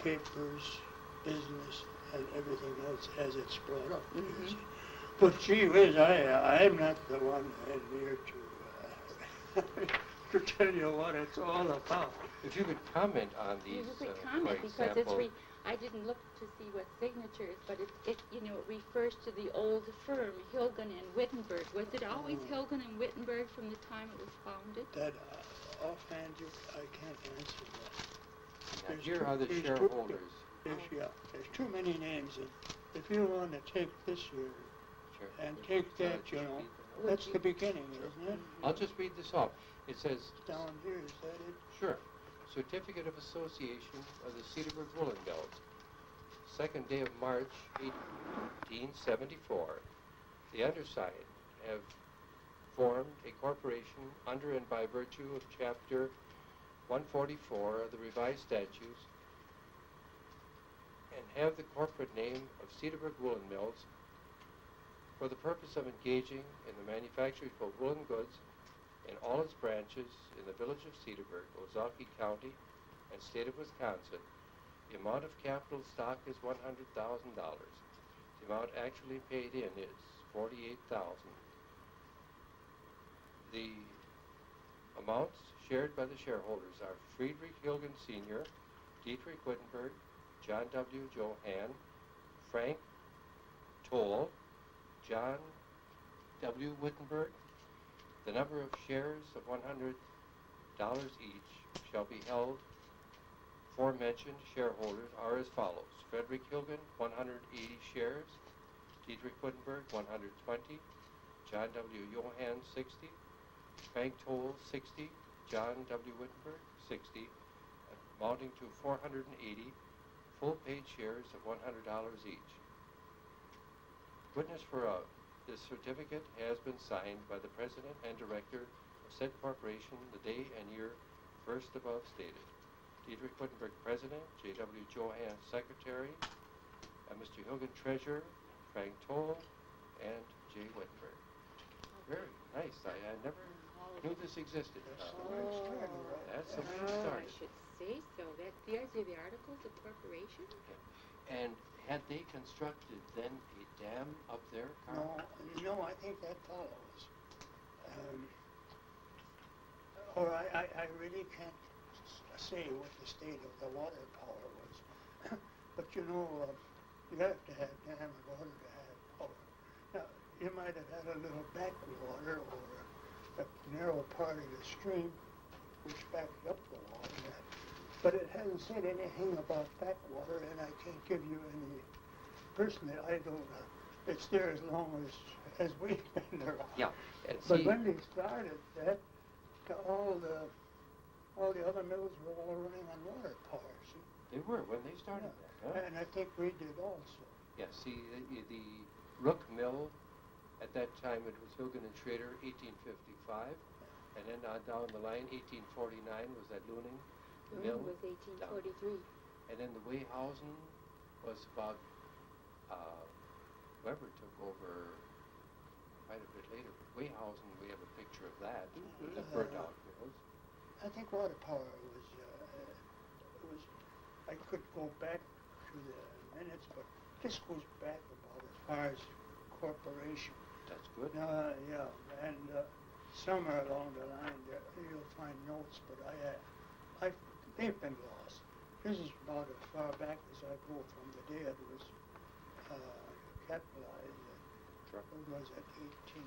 Papers, business, and everything else as it's brought up. You see. But gee whiz, I'm not the one here to tell you what it's all about. If you could comment on these, you could comment for because example, I didn't look to see what signatures, but it refers to the old firm, Hilgen and Wittenberg. Was it always Hilgen and Wittenberg from the time it was founded? That offhand, I can't answer that. now here are the shareholders. There's too many names. And if you want to take this year Sure. and take that, you know, that's the beginning, isn't it? I'll just read this off. It says, Down here, is that it? sure, Certificate of Association of the Cedarburg Woolen Mills, 2nd day of March, 1874. The undersigned have formed a corporation under and by virtue of Chapter 144 of the Revised Statutes and have the corporate name of Cedarburg Woolen Mills for the purpose of engaging in the manufacture of woolen goods in all its branches in the village of Cedarburg, Ozaukee County, and state of Wisconsin. The amount of capital stock is $100,000. The amount actually paid in is $48,000. The amounts shared by the shareholders are Friedrich Hilgen Sr., Dietrich Wittenberg, John W. Johann, Frank Toll, John W. Wittenberg. The number of shares of $100 each shall be held. Aforementioned shareholders are as follows: Frederick Hilgen, 180 shares; Dietrich Wittenberg, 120; John W. Johann, 60; Frank Toll, 60; John W. Wittenberg, 60, amounting to 480 full-paid shares of $100 each. Witness for this certificate has been signed by the President and Director of said corporation the day and year first above stated. Dietrich Wittenberg, President; J.W. Johann, Secretary; Mr. Hilgen, Treasurer; Frank Toll, and J. Wittenberg. Very nice. I never knew this existed. That's the way it started. I should say so. These are the articles of corporation? Okay. And had they constructed then a dam up there, Carl? No, I think that follows. Or I really can't say what the state of the water power was. But you know, you have to have dam in order to have power. Now, you might have had a little backwater or a narrow part of the stream which backed up the water. But it hasn't said anything about backwater, and I can't give you any, personally, I don't know. It's there as long as we've been around. Yeah. But when they started that, all the other mills were all running on water power, see? They were when they started that, huh? And I think we did also. Yeah, see, the Rook Mill, at that time it was Hilgen and Schrader, 1855, and then down the line, 1849 was that Looning Mill. Was 1843. And then the Weyhausen was about, Weber took over quite a bit later. But Weyhausen, we have a picture of that, the burnt out mills. I think water power was, I could go back to the minutes, but this goes back about as far as corporation. That's good. Yeah, and somewhere along the line there you'll find notes, but they've been lost. This is about as far back as I go from the day it was capitalized. It was at 18.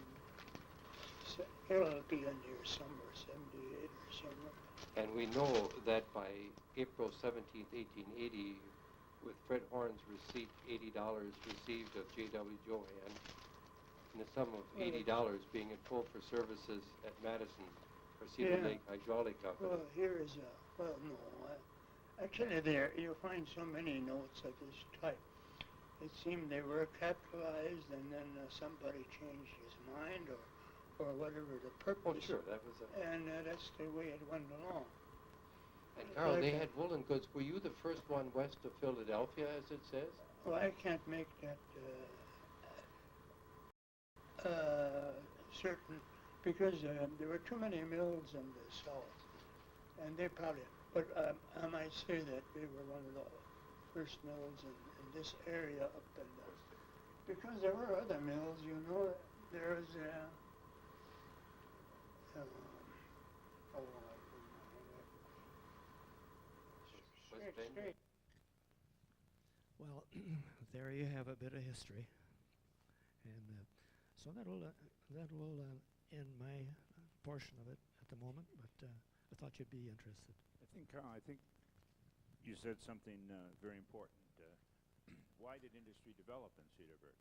It'll be in here somewhere, 78 or somewhere. And we know that by April 17th, 1880, with Fred Horn's receipt, $80 received of J.W. Johann, in the sum of $80 being in full for services at Madison for Cedar Lake Hydraulic Company. Well, here is actually you'll find so many notes of this type. It seemed they were capitalized and then somebody changed his mind or whatever the purpose. Oh, sure, that was it. And that's the way it went along. And Carl, they had woolen goods. Were you the first one west of Philadelphia, as it says? Well, I can't make that certain because there were too many mills in the south, and they probably. But I might say that they were one of the first mills in this area up in the. Because there were other mills, you know. There was Well, there you have a bit of history, and so that'll end my portion of it at the moment. But I thought you'd be interested. Carl, I think you said something very important. Why did industry develop in Cedarburg?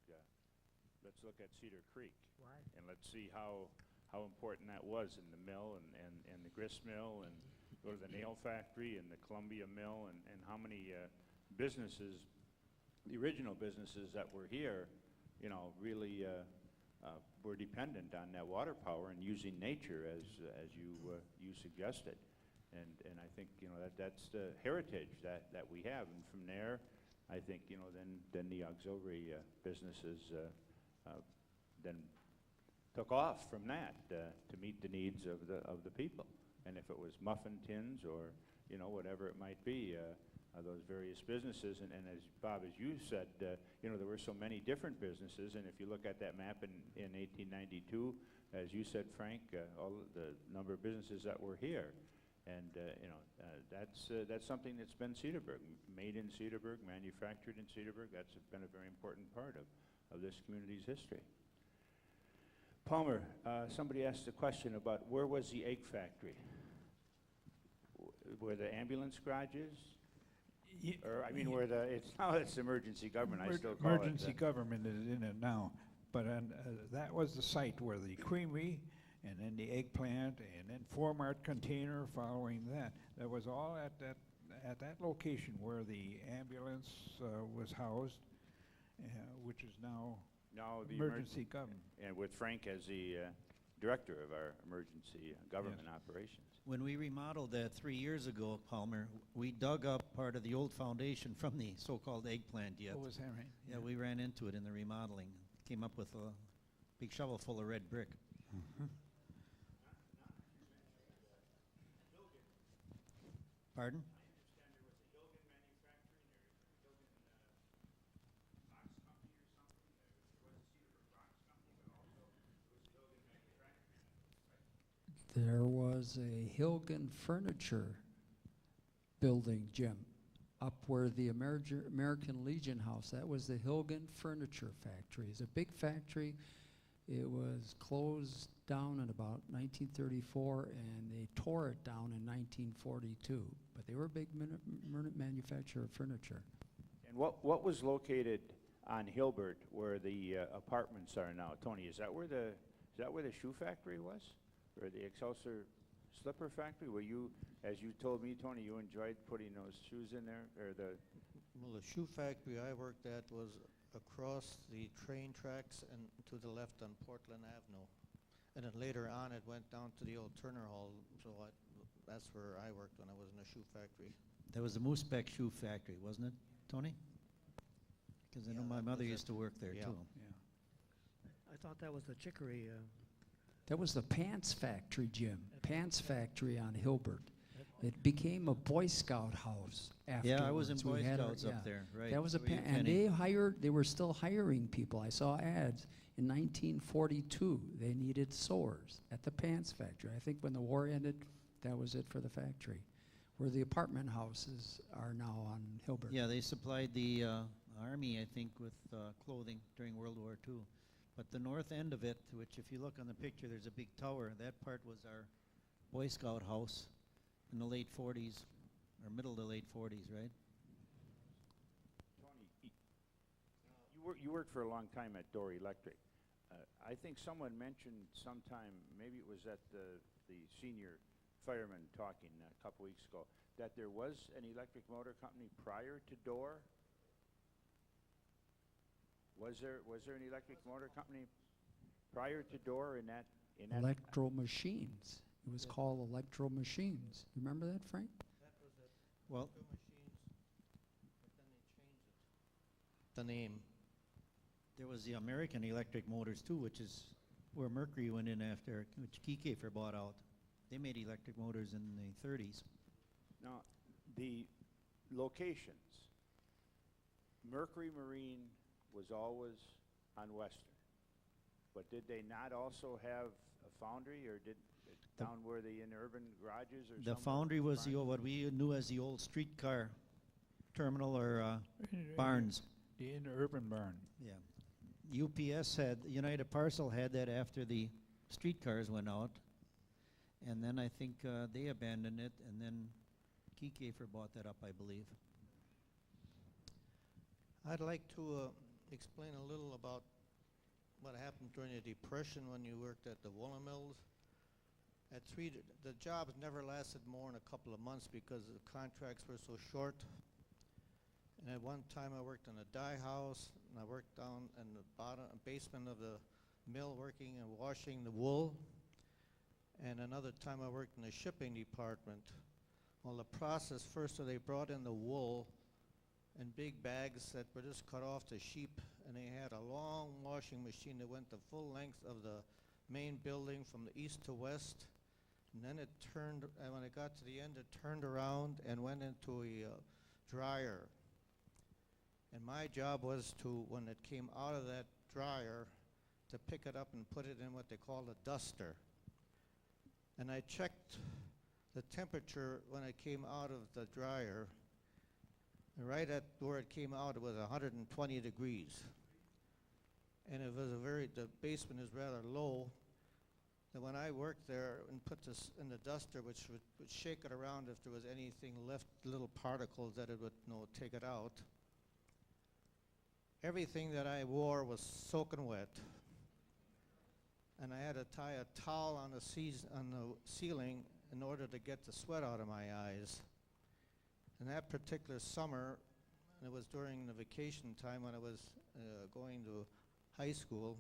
Let's look at Cedar Creek. Why? And let's see how important that was in the mill and the grist mill, and go to the nail factory and the Columbia mill, and how many businesses, the original businesses that were here, you know, really were dependent on that water power and using nature as you suggested. And I think, you know, that's the heritage that we have. And from there, I think, you know, then the auxiliary businesses then took off from that to meet the needs of the people. And if it was muffin tins or, you know, whatever it might be, those various businesses. And as Bob, as you said, you know, there were so many different businesses. And if you look at that map in 1892, as you said, Frank, all the number of businesses that were here. And you know, that's something that's been Cedarburg, made in Cedarburg, manufactured in Cedarburg. That's been a very important part of this community's history. Palmer, somebody asked a question about where was the egg factory? Where the ambulance garages? Or I mean, where it's emergency government. I still call emergency government is in it now, but that was the site where the creamery, and then the eggplant, and then Formart container following that. That was all at that location where the ambulance was housed, which is now the emergency government. And with Frank as the director of our emergency government operations. When we remodeled that 3 years ago, Palmer, we dug up part of the old foundation from the so-called eggplant yet. Oh, was that right? Yeah, we ran into it in the remodeling. Came up with a big shovel full of red brick. Mm-hmm. Pardon? There was a Hilgen furniture building, Jim, up where the American Legion House. That was the Hilgen Furniture Factory. It's a big factory. It was closed down in about 1934, and they tore it down in 1942. But they were a big manufacturer of furniture. And what was located on Hilbert where the apartments are now? Tony, is that where the shoe factory was? Or the Excelsior slipper factory? Where you, as you told me, Tony, you enjoyed putting those shoes in there? Or Well, the shoe factory I worked at was across the train tracks and to the left on Portland Avenue. And then later on it went down to the old Turner Hall, so that's where I worked when I was in a shoe factory. That was the Moosebeck Shoe Factory, wasn't it, Tony? Because I know my mother used to work there too. I thought that was the Chicory. That was the Pants Factory, Jim. Pants Factory on Hilbert. It became a Boy Scout house afterwards. Yeah, I was in Boy Scouts up there, right. That was and they were still hiring people. I saw ads In 1942, they needed sewers at the pants factory. I think when the war ended, that was it for the factory, where the apartment houses are now on Hilbert. Yeah, they supplied the Army, I think, with clothing during World War II. But the north end of it, which if you look on the picture, there's a big tower. That part was our Boy Scout house in the late 40s, or middle to late 40s, right? Tony, you worked for a long time at Door Electric. I think someone mentioned sometime, maybe it was at the senior fireman talking a couple weeks ago, that there was an electric motor company prior to Door? Was there an electric motor company prior to Door in that? Electro Machines. It was called Electro Machines. Remember that, Frank? That was it. Well, machines, but then they changed it. The name. There was the American Electric Motors too, which is where Mercury went in after, which Kiefer bought out. They made electric motors in the 30s. Now, the locations. Mercury Marine was always on Western, but did they not also have a foundry, or did down where the interurban garages or something? The foundry was the what we knew as the old streetcar terminal or barns. The interurban barn. Yeah. UPS had, United Parcel had that after the streetcars went out. And then I think they abandoned it, and then Kiefer bought that up, I believe. I'd like to explain a little about what happened during the Depression when you worked at the woolen mills. The jobs never lasted more than a couple of months because the contracts were so short. And at one time I worked in a dye house, and I worked down in the basement of the mill working and washing the wool. And another time I worked in the shipping department. Well, the process, first they brought in the wool in big bags that were just cut off the sheep, and they had a long washing machine that went the full length of the main building from the east to west. And then it turned, and when it got to the end, it turned around and went into a dryer. And my job was to, when it came out of that dryer, to pick it up and put it in what they call a duster. And I checked the temperature when it came out of the dryer. And right at where it came out, it was 120 degrees. And it was the basement is rather low. And when I worked there and put this in the duster, which would shake it around if there was anything left, little particles that it would, take it out. Everything that I wore was soaking wet. And I had to tie a towel on the ceiling in order to get the sweat out of my eyes. And that particular summer, and it was during the vacation time when I was going to high school,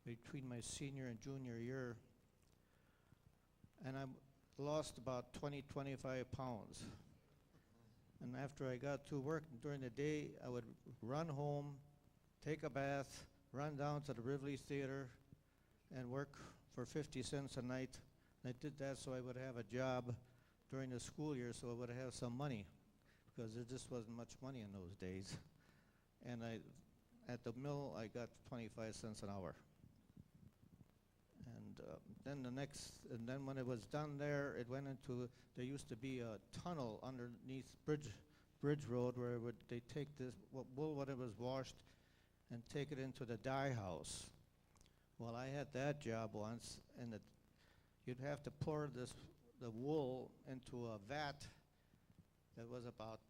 between my senior and junior year, and I lost about 25 pounds. And after I got to work during the day, I would run home, take a bath, run down to the Rivoli Theater, and work for 50 cents a night. And I did that so I would have a job during the school year, so I would have some money, because there just wasn't much money in those days. And at the mill, I got 25 cents an hour. And then when it was done there, it went into, there used to be a tunnel underneath Bridge Road where they take this wool when it was washed and take it into the dye house. Well, I had that job once, and you'd have to pour the wool into a vat that was about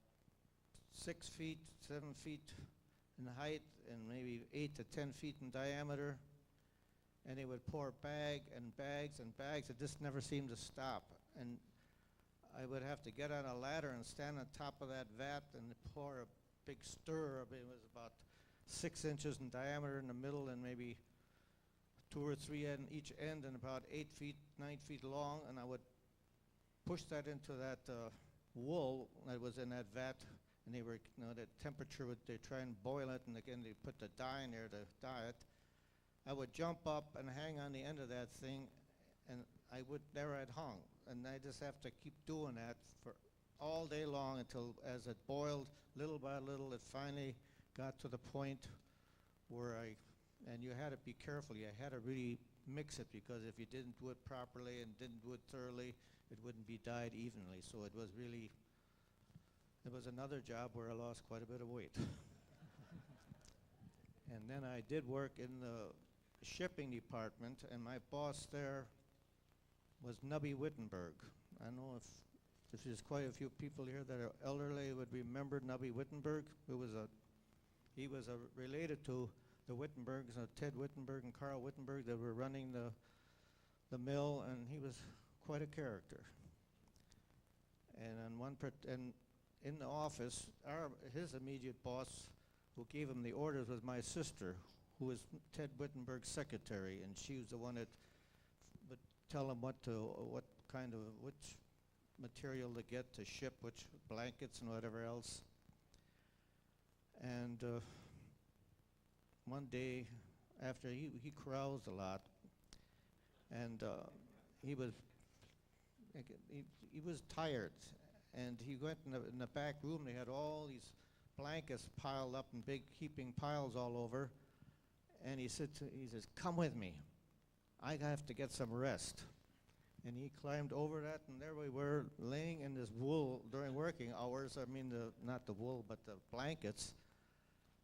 6 feet, 7 feet in height, and maybe 8 to 10 feet in diameter. And they would pour bags and bags and bags. It just never seemed to stop. And I would have to get on a ladder and stand on top of that vat and pour a big stir. It was about 6 inches in diameter in the middle and maybe 2 or 3 at each end and about 8 feet, 9 feet long. And I would push that into that wool that was in that vat. And they were, the temperature, they try and boil it. And again, they put the dye in there to dye it. I would jump up and hang on the end of that thing, and there I'd hung. And I just have to keep doing that for all day long until, as it boiled, little by little, it finally got to the point where and you had to be careful. You had to really mix it, because if you didn't do it properly and didn't do it thoroughly, it wouldn't be dyed evenly. So it was another job where I lost quite a bit of weight. And then I did work in the shipping department, and my boss there was Nubby Wittenberg. I don't know if there's quite a few people here that are elderly would remember Nubby Wittenberg. He was related to the Wittenbergs, Ted Wittenberg and Carl Wittenberg, that were running the mill, and he was quite a character. And in the office, his immediate boss, who gave him the orders, was my sister, who was Ted Wittenberg's secretary, and she was the one that would tell him which material to get to ship, which blankets and whatever else. And one day, after he caroused a lot, and he was tired, and he went in the back room. They had all these blankets piled up in big heaping piles all over, and he says, "Come with me. I have to get some rest." And he climbed over that, and there we were laying in this wool during working hours. I mean, not the wool, but the blankets.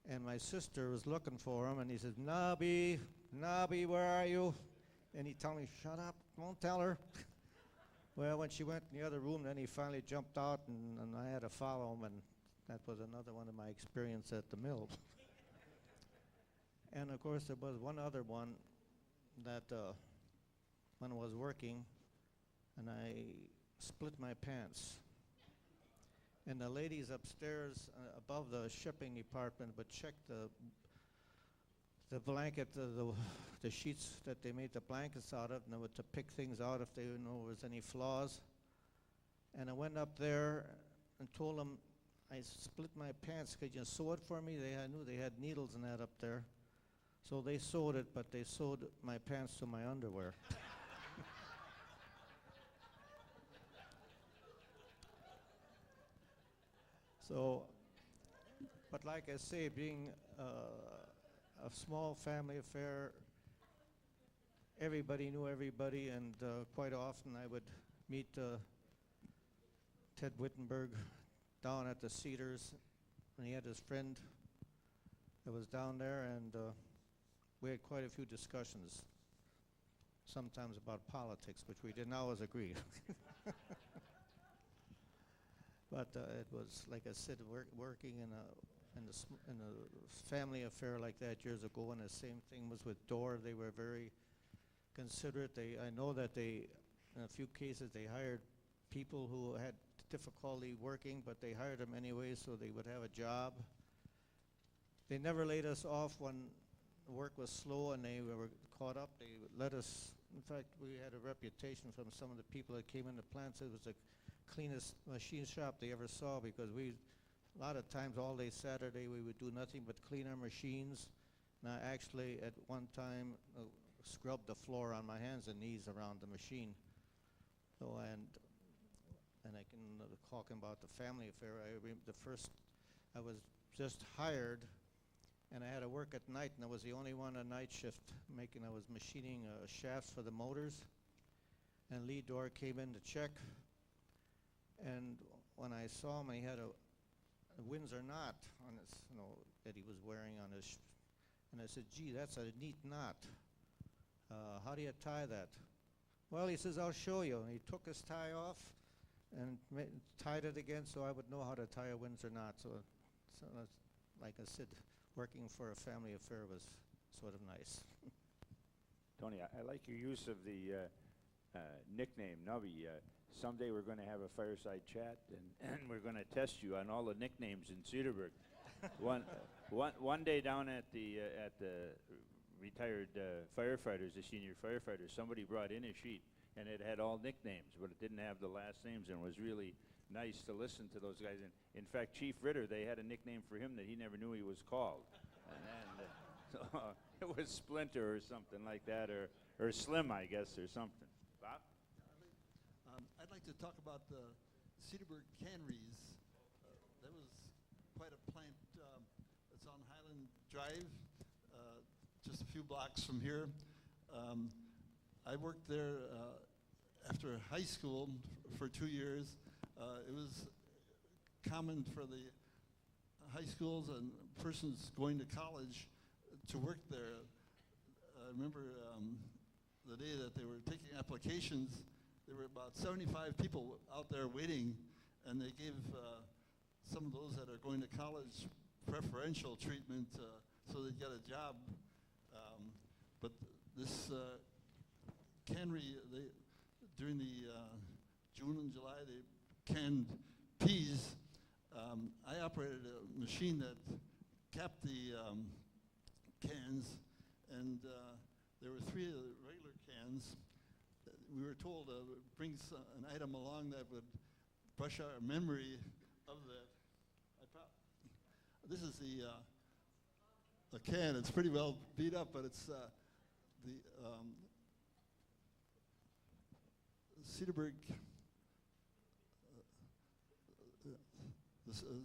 And my sister was looking for him, and he said, Nubby, where are you?" And he told me, "Shut up, won't tell her." Well, when she went in the other room, then he finally jumped out, and I had to follow him, and that was another one of my experience at the mill. And of course, there was one other one that when I was working, and I split my pants. And the ladies upstairs above the shipping department would check the blanket, the sheets that they made the blankets out of, and they would to pick things out if they didn't know there was any flaws. And I went up there and told them, "I split my pants. Could you sew it for me?" I knew they had needles and that up there. So they sewed it, but they sewed my pants to my underwear. So, but like I say, being a small family affair, everybody knew everybody, and quite often I would meet Ted Wittenberg down at the Cedars, and he had his friend that was down there, and we had quite a few discussions, sometimes about politics, which we didn't always agree. But it was, like I said, working in a family affair like that years ago, and the same thing was with Dore. They were very considerate. I know that in a few cases, they hired people who had difficulty working, but they hired them anyway so they would have a job. They never laid us off when the work was slow and they were caught up. They let us, in fact, we had a reputation from some of the people that came in the plants. It was the cleanest machine shop they ever saw, because a lot of times all day Saturday we would do nothing but clean our machines. And I actually at one time scrubbed the floor on my hands and knees around the machine. So and I can talking about the family affair. I was just hired, and I had to work at night, and I was the only one on night shift I was machining shafts for the motors. And Lee Dore came in to check. And when I saw him, he had a Windsor knot on his, that he was wearing on his, and I said, "Gee, that's a neat knot. How do you tie that?" "Well," he says, "I'll show you." And he took his tie off and tied it again, so I would know how to tie a Windsor knot. So that's, like I said, working for a family affair was sort of nice. Tony, I like your use of the nickname, Nubby. Someday we're going to have a fireside chat, and we're going to test you on all the nicknames in Cedarburg. One day down at the retired firefighters, the senior firefighters, somebody brought in a sheet, and it had all nicknames, but it didn't have the last names, and it was really nice to listen to those guys. And in fact, Chief Ritter, they had a nickname for him that he never knew he was called. So it was Splinter or something like that, or Slim, I guess, or something. Bob? I'd like to talk about the Cedarburg canneries. That was quite a plant. It's on Highland Drive, just a few blocks from here. I worked there after high school for 2 years. It was common for the high schools and persons going to college to work there. I remember the day that they were taking applications, there were about 75 people out there waiting, and they gave some of those that are going to college preferential treatment so they'd get a job. But this cannery, during the June and July, they canned peas. I operated a machine that capped the cans, and there were 3 of the regular cans. We were told to bring an item along that would brush our memory of that. This is the can. It's pretty well beat up, but it's the Cedarburg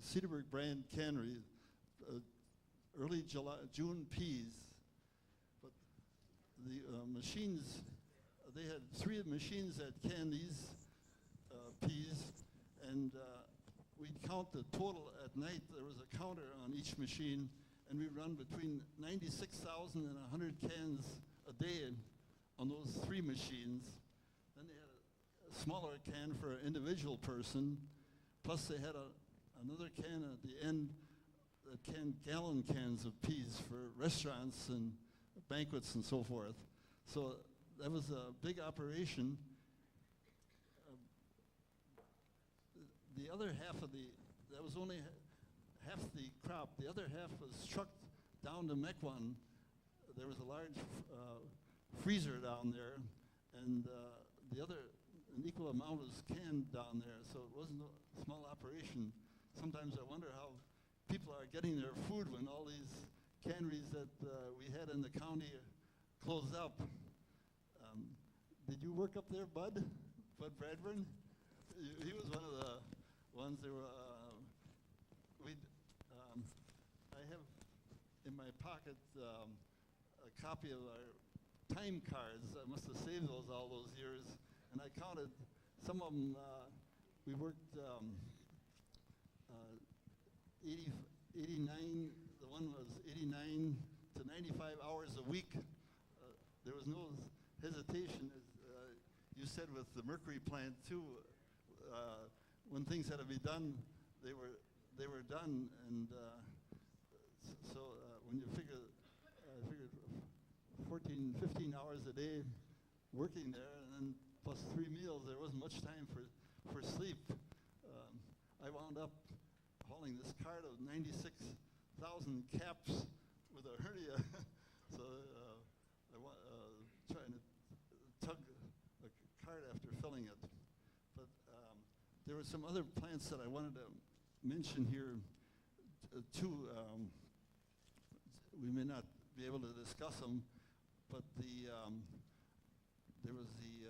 Cedarburg brand cannery, early June peas. But the machines, they had 3 machines that canned these peas, and we'd count the total at night. There was a counter on each machine, and we'd run between 96,000 and 100 cans a day on those 3 machines. Then they had a smaller can for an individual person, plus they had another can at the end that canned gallon cans of peas for restaurants and banquets and so forth. So that was a big operation. The other half of that was only half the crop. The other half was trucked down to Mequon. There was a large freezer down there, and an equal amount was canned down there, so it wasn't a small operation. Sometimes I wonder how people are getting their food when all these canneries that we had in the county closed up. Did you work up there, Bud Bradburn? He was one of the ones that were, I have in my pocket a copy of our time cards. I must have saved those all those years, and I counted some of them. We worked 89, the one was 89 to 95 hours a week. There was no hesitation, as you said with the mercury plant too. When things had to be done, they were done, and so when you figured 14, 15 hours a day working there, and then plus 3 meals, there wasn't much time for sleep. I wound up hauling this cart of 96,000 caps with a hernia, so trying to tug a cart after filling it. But there were some other plants that I wanted to mention here too. We may not be able to discuss them, but there was the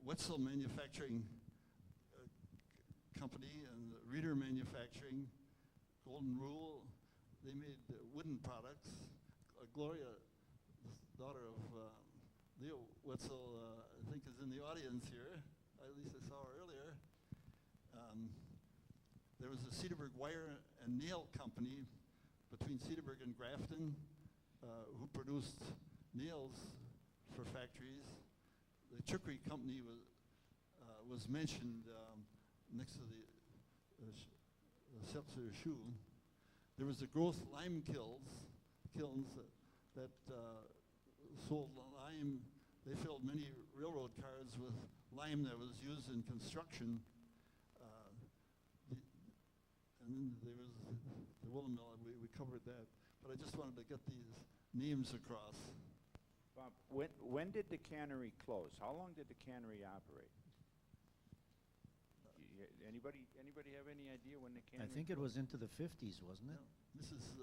Wetzel Manufacturing Company and the Reeder Manufacturing, Golden Rule. They made wooden products. Gloria, the daughter of Leo Wetzel, I think is in the audience here. At least I saw her earlier. There was the Cedarburg Wire and Nail Company between Cedarburg and Grafton, who produced nails for factories. The Chicory Company was mentioned next to the Seltzer shoe. There was the Growth lime kilns that sold lime. They filled many railroad cars with lime that was used in construction. And then there was the woolen mill. We covered that. But I just wanted to get these names across. Bob, when did the cannery close? How long did the cannery operate? Anybody have any idea when the cannery I think it was into the 50s, wasn't it? No, this is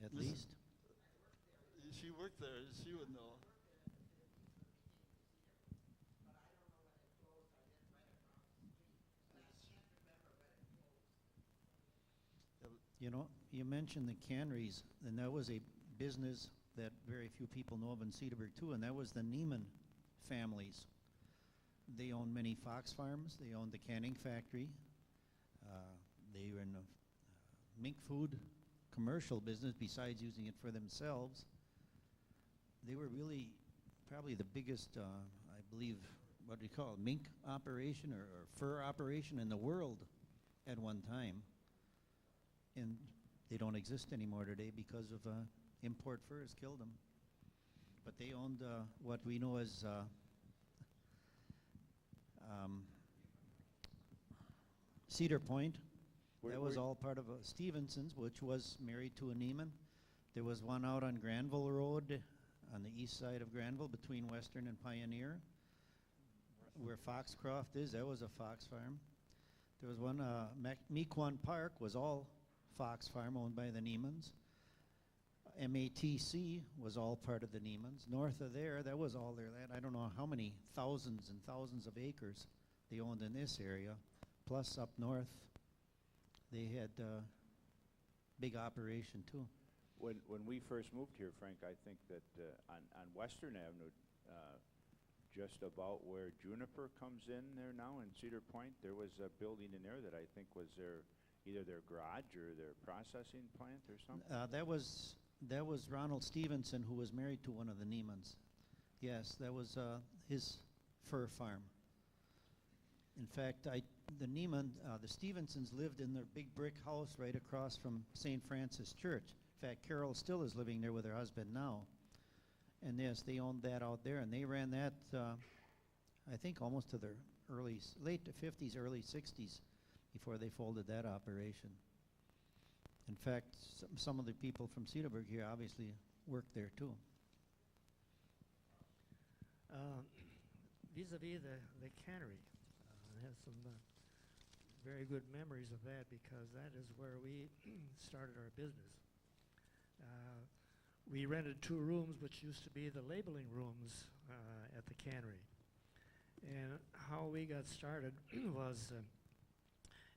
at least. She worked there. She would know. You know, you mentioned the canneries, and that was a business that very few people know of in Cedarburg too, and that was the Neiman families. They owned many fox farms. They owned the canning factory. They were in the mink food commercial business besides using it for themselves. They were really probably the biggest, I believe, what do you call it, mink operation or fur operation in the world at one time. And they don't exist anymore today because of import furs killed them. But they owned what we know as Cedar Point. That was all part of Stevenson's, which was married to a Neiman. There was one out on Granville Road, on the east side of Granville, between Western and Pioneer, where Foxcroft is. That was a fox farm. There was one, Mequon Park was all fox farm owned by the Neimans. MATC was all part of the Neimans. North of there, that was all their land. I don't know how many thousands and thousands of acres they owned in this area. Plus up north, they had big operation too. When we first moved here, Frank, I think that on Western Avenue, just about where Juniper comes in there now in Cedar Point, there was a building in there that I think was either their garage or their processing plant or something. That was Ronald Stevenson, who was married to one of the Neimans. Yes, that was his fur farm. In fact, the Stevensons lived in their big brick house right across from St. Francis Church. In fact, Carol still is living there with her husband now. And yes, they owned that out there, and they ran that, I think, almost to their late 50s, early 60s, before they folded that operation. In fact, some of the people from Cedarburg here obviously worked there too. Vis-a-vis the cannery, I have some very good memories of that because that is where we started our business. We rented 2 rooms, which used to be the labeling rooms at the cannery. And how we got started was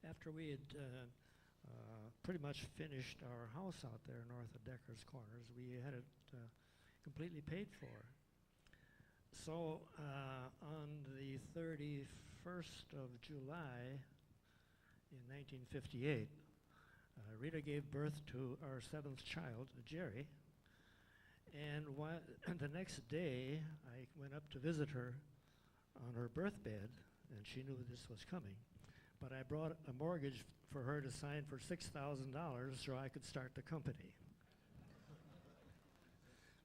after we had pretty much finished our house out there north of Decker's Corners, we had it completely paid for. So on the 31st of July in 1958, Rita gave birth to our 7th child, Jerry. And the next day, I went up to visit her on her birth bed, and she knew this was coming. But I brought a mortgage for her to sign for $6,000 so I could start the company.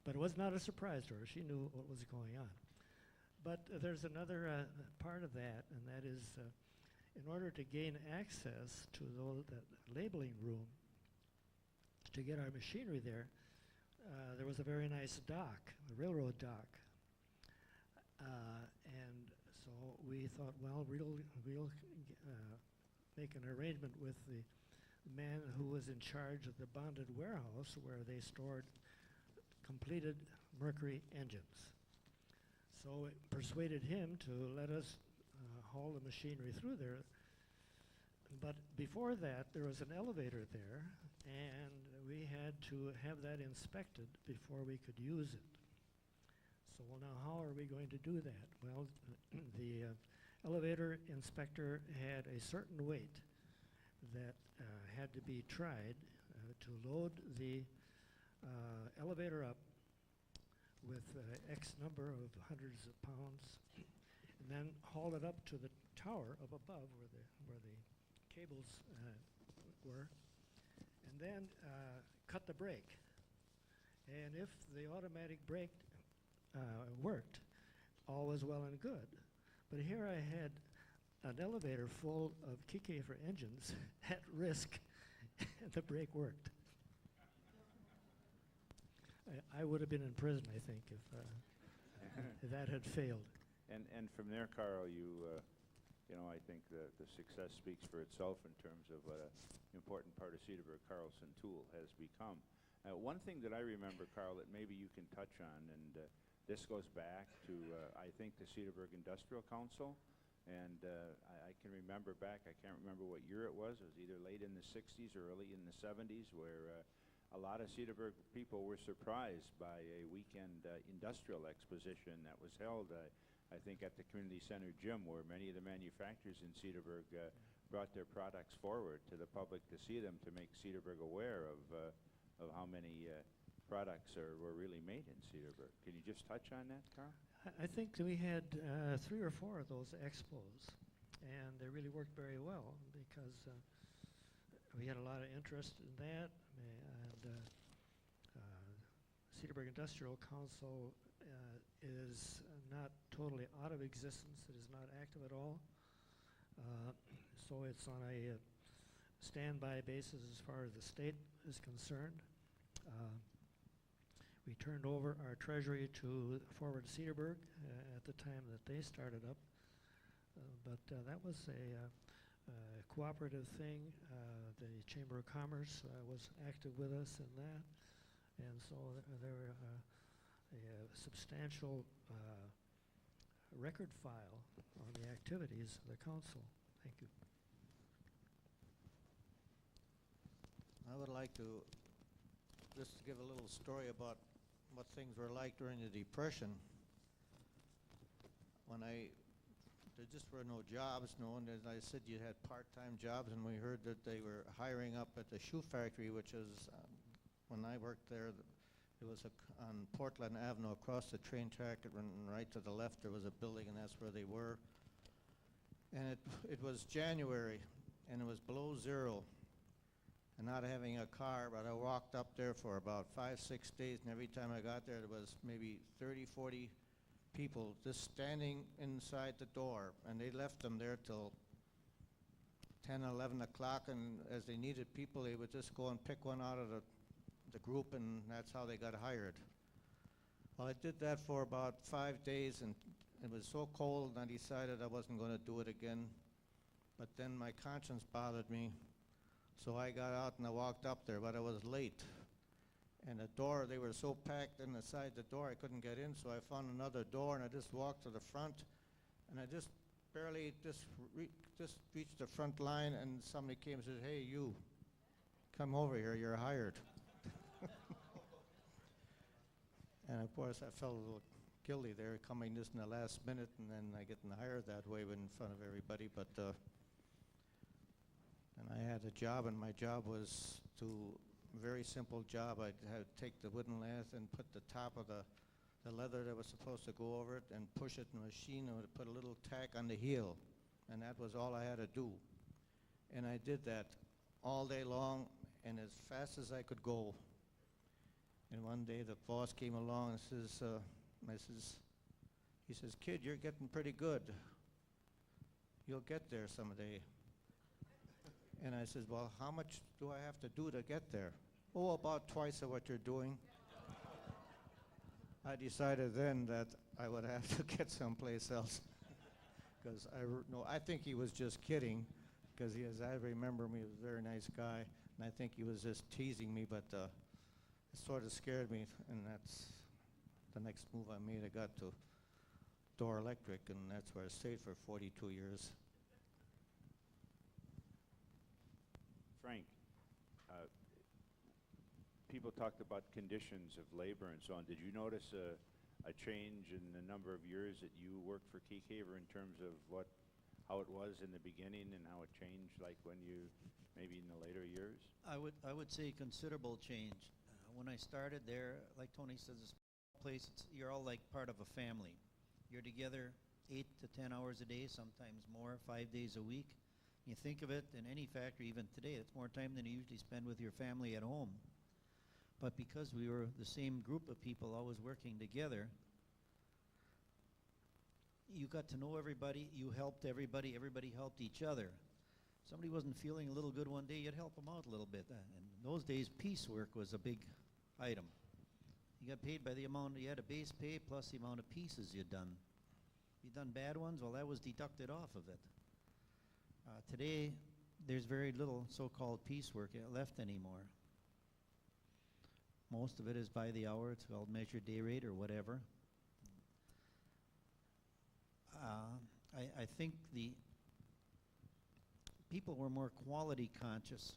But it was not a surprise to her. She knew what was going on. But there's another part of that, and that is in order to gain access to that labeling room, to get our machinery there, there was a very nice dock, a railroad dock. And so we thought, well, we'll make an arrangement with the man who was in charge of the bonded warehouse where they stored completed Mercury engines. So it persuaded him to let us haul the machinery through there. But before that, there was an elevator there, and we had to have that inspected before we could use it. So, well, now how are we going to do that? Well, the elevator inspector had a certain weight that had to be tried to load the elevator up with X number of hundreds of pounds, and then haul it up to the tower up above where the cables were, and then cut the brake. And if the automatic brake worked, all was well and good. But here I had an elevator full of Kiekefer engines at risk, and the brake worked. I would have been in prison, I think, if that had failed. And from there, Carl, you know, I think the success speaks for itself in terms of what an important part of Cedarburg Carlson Tool has become. One thing that I remember, Carl, that maybe you can touch on, and this goes back to, I think, the Cedarburg Industrial Council, and I can remember back, I can't remember what year it was either late in the 60s or early in the 70s, where a lot of Cedarburg people were surprised by a weekend industrial exposition that was held, I think, at the community center gym, where many of the manufacturers in Cedarburg brought their products forward to the public to see them, to make Cedarburg aware of how many products were really made in Cedarburg. Can you just touch on that, Carl? I think we had 3 or 4 of those expos, and they really worked very well because we had a lot of interest in that, and Cedarburg Industrial Council is not totally out of existence. It is not active at all. So it's on a standby basis as far as the state is concerned. We turned over our treasury to Forward Cedarburg at the time that they started up. But that was a cooperative thing. The Chamber of Commerce was active with us in that. And so there were a substantial record file on the activities of the council. Thank you. I would like to just give a little story about what things were like during the Depression. When there just were no jobs, and as I said, you had part-time jobs, and we heard that they were hiring up at the shoe factory, which is, when I worked there, it was on Portland Avenue across the train track, and right to the left there was a building, and that's where they were. And it was January, and it was below zero, and not having a car, but I walked up there for about 5-6 days, and every time I got there was maybe 30-40 people just standing inside the door, and they left them there till 10-11 o'clock, and as they needed people, they would just go and pick one out of the group, and that's how they got hired. Well, I did that for about 5 days, and it was so cold, and I decided I wasn't going to do it again. But then my conscience bothered me, so I got out and I walked up there, but I was late. And the door, they were so packed inside the door I couldn't get in, so I found another door, and I just walked to the front, and I just barely reached the front line, and somebody came and said, "Hey, you, come over here, you're hired." And of course I felt a little guilty there, coming just in the last minute, and then I getting hired that way in front of everybody. But and I had a job, and my job was a very simple job. I'd have to take the wooden lathe and put the top of the leather that was supposed to go over it and push it in the machine, and would put a little tack on the heel, and that was all I had to do. And I did that all day long and as fast as I could go. And one day the boss came along and says, he says, "Kid, you're getting pretty good. You'll get there someday." And I said, "Well, how much do I have to do to get there?" "Oh, about twice of what you're doing." I decided then that I would have to get someplace else. Because I think he was just kidding, because I remember him, he was a very nice guy, and I think he was just teasing me, but it sort of scared me, and that's the next move I made. I got to Door Electric, and that's where I stayed for 42 years. Frank, people talked about conditions of labor and so on. Did you notice a change in the number of years that you worked for Keycaver in terms of how it was in the beginning and how it changed, like when you, maybe in the later years? I would say considerable change. When I started there, like Tony says, this place, you're all like part of a family. You're together 8 to 10 hours a day, sometimes more, 5 days a week. You think of it, in any factory, even today, it's more time than you usually spend with your family at home. But because we were the same group of people always working together, you got to know everybody, you helped everybody, everybody helped each other. Somebody wasn't feeling a little good one day, you'd help them out a little bit. And in those days, piecework was a big item. You got paid by the amount, you had a base pay plus the amount of pieces you'd done. If you'd done bad ones, well, that was deducted off of it. Today, there's very little so-called piecework left anymore. Most of it is by the hour. It's called measured day rate or whatever. I think the people were more quality conscious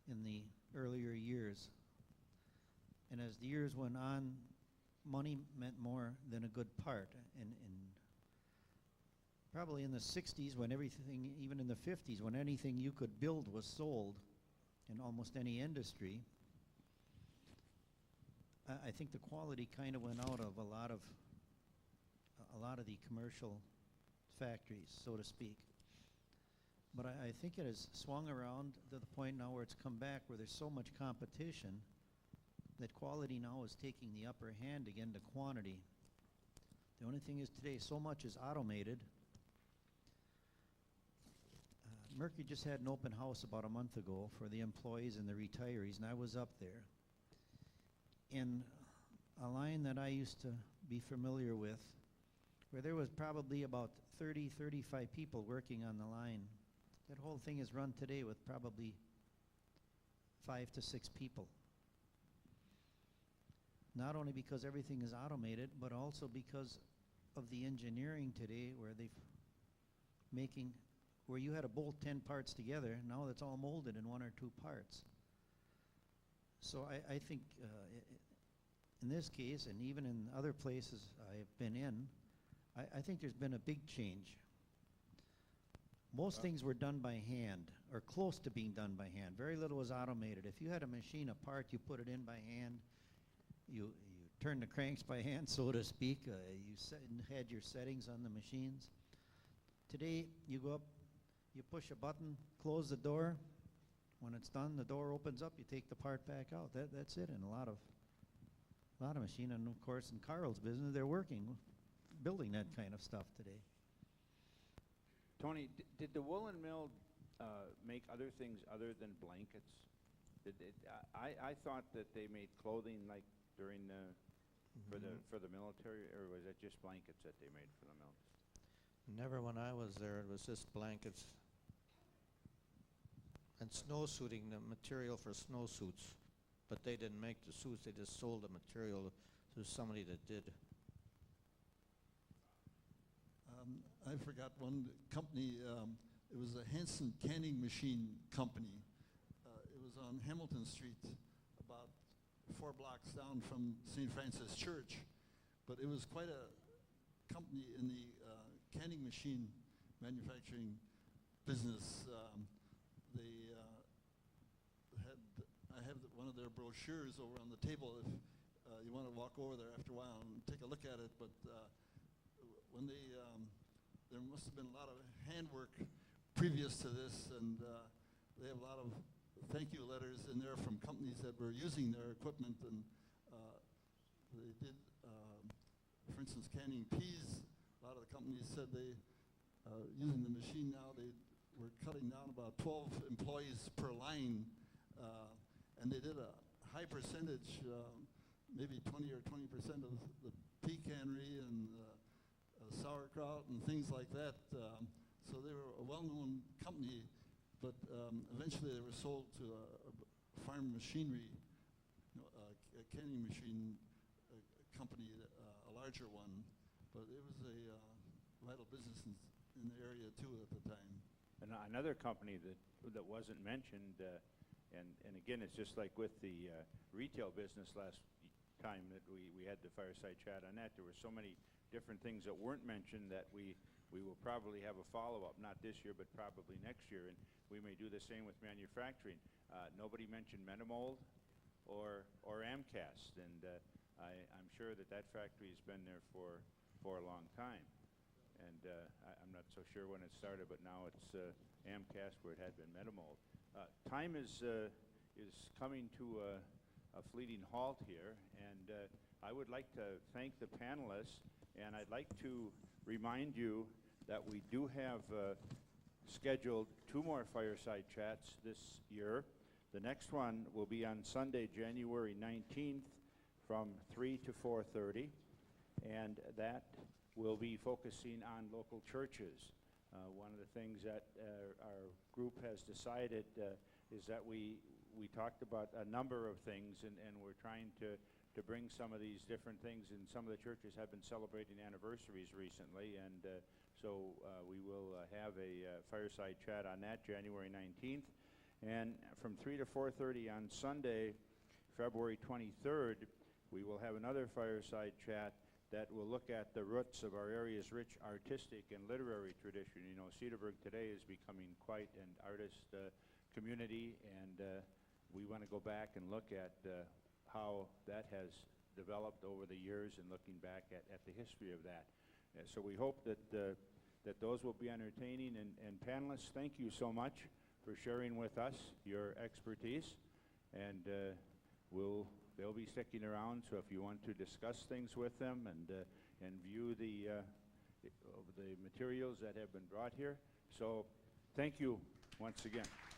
in the earlier years. And as the years went on, money meant more than a good part. And probably in the 60s, when everything, even in the 50s, when anything you could build was sold in almost any industry, I think the quality kind of went out of a lot of the commercial factories, so to speak. But I think it has swung around to the point now where it's come back, where there's so much competition that quality now is taking the upper hand again to quantity. The only thing is today, so much is automated. Mercury just had an open house about a month ago for the employees and the retirees, and I was up there. In a line that I used to be familiar with, where there was probably about 30, 35 people working on the line, that whole thing is run today with probably 5 to 6 people. Not only because everything is automated, but also because of the engineering today, where where you had to bolt 10 parts together, now it's all molded in 1 or 2 parts. So I think in this case, and even in other places I've been in, I think there's been a big change. Most things were done by hand, or close to being done by hand. Very little was automated. If you had a machine, a part, you put it in by hand. You turn the cranks by hand, so to speak. You had your settings on the machines. Today, you go up, you push a button, close the door. When it's done, the door opens up, you take the part back out. That's it in a lot of machine. And of course, in Carl's business, they're building that kind of stuff today. Tony, did the woolen mill make other things other than blankets? I thought that they made clothing like during for the military, or was it just blankets that they made for the mills? Never when I was there. It was just blankets and snowsuiting, the material for snowsuits. But they didn't make the suits. They just sold the material to somebody that did. I forgot one company. It was a Hanson Canning Machine Company. It was on Hamilton Street, about 4 blocks down from St. Francis Church. But it was quite a company in the canning machine manufacturing business. I have one of their brochures over on the table if you want to walk over there after a while and take a look at it. But when there must have been a lot of handwork previous to this, and they have a lot of thank you letters in there from companies that were using their equipment, and they did, for instance, canning peas. A lot of the companies said they, using the machine now, they were cutting down about 12 employees per line, and they did a high percentage, maybe 20 or 20% of the pea cannery and sauerkraut and things like that. So they were a well-known company, but eventually they were sold to a farm machinery, a canning machine company, a larger one. But it was a vital business in the area too at the time. And another company that wasn't mentioned, and again, it's just like with the retail business last time that we had the fireside chat on that. There were so many different things that weren't mentioned that we will probably have a follow-up, not this year, but probably next year, and we may do the same with manufacturing. Nobody mentioned Metamold or Amcast, and I'm sure that factory has been there for a long time. And I'm not so sure when it started, but now it's Amcast, where it had been Metamold. Time is coming to a fleeting halt here, and I would like to thank the panelists, and I'd like to remind you that we do have scheduled 2 more fireside chats this year. The next one will be on Sunday, January 19th from 3 to 4:30, and that will be focusing on local churches. One of the things that our group has decided is that we talked about a number of things, and we're trying to bring some of these different things, and some of the churches have been celebrating anniversaries recently, and so we will have a fireside chat on that January 19th. And from 3 to 4:30 on Sunday, February 23rd, we will have another fireside chat that will look at the roots of our area's rich artistic and literary tradition. You know, Cedarburg today is becoming quite an artist community, and we want to go back and look at how that has developed over the years and looking back at the history of that. So we hope that that those will be entertaining. And panelists, thank you so much for sharing with us your expertise. And they'll be sticking around, so if you want to discuss things with them and view the materials that have been brought here. So thank you once again.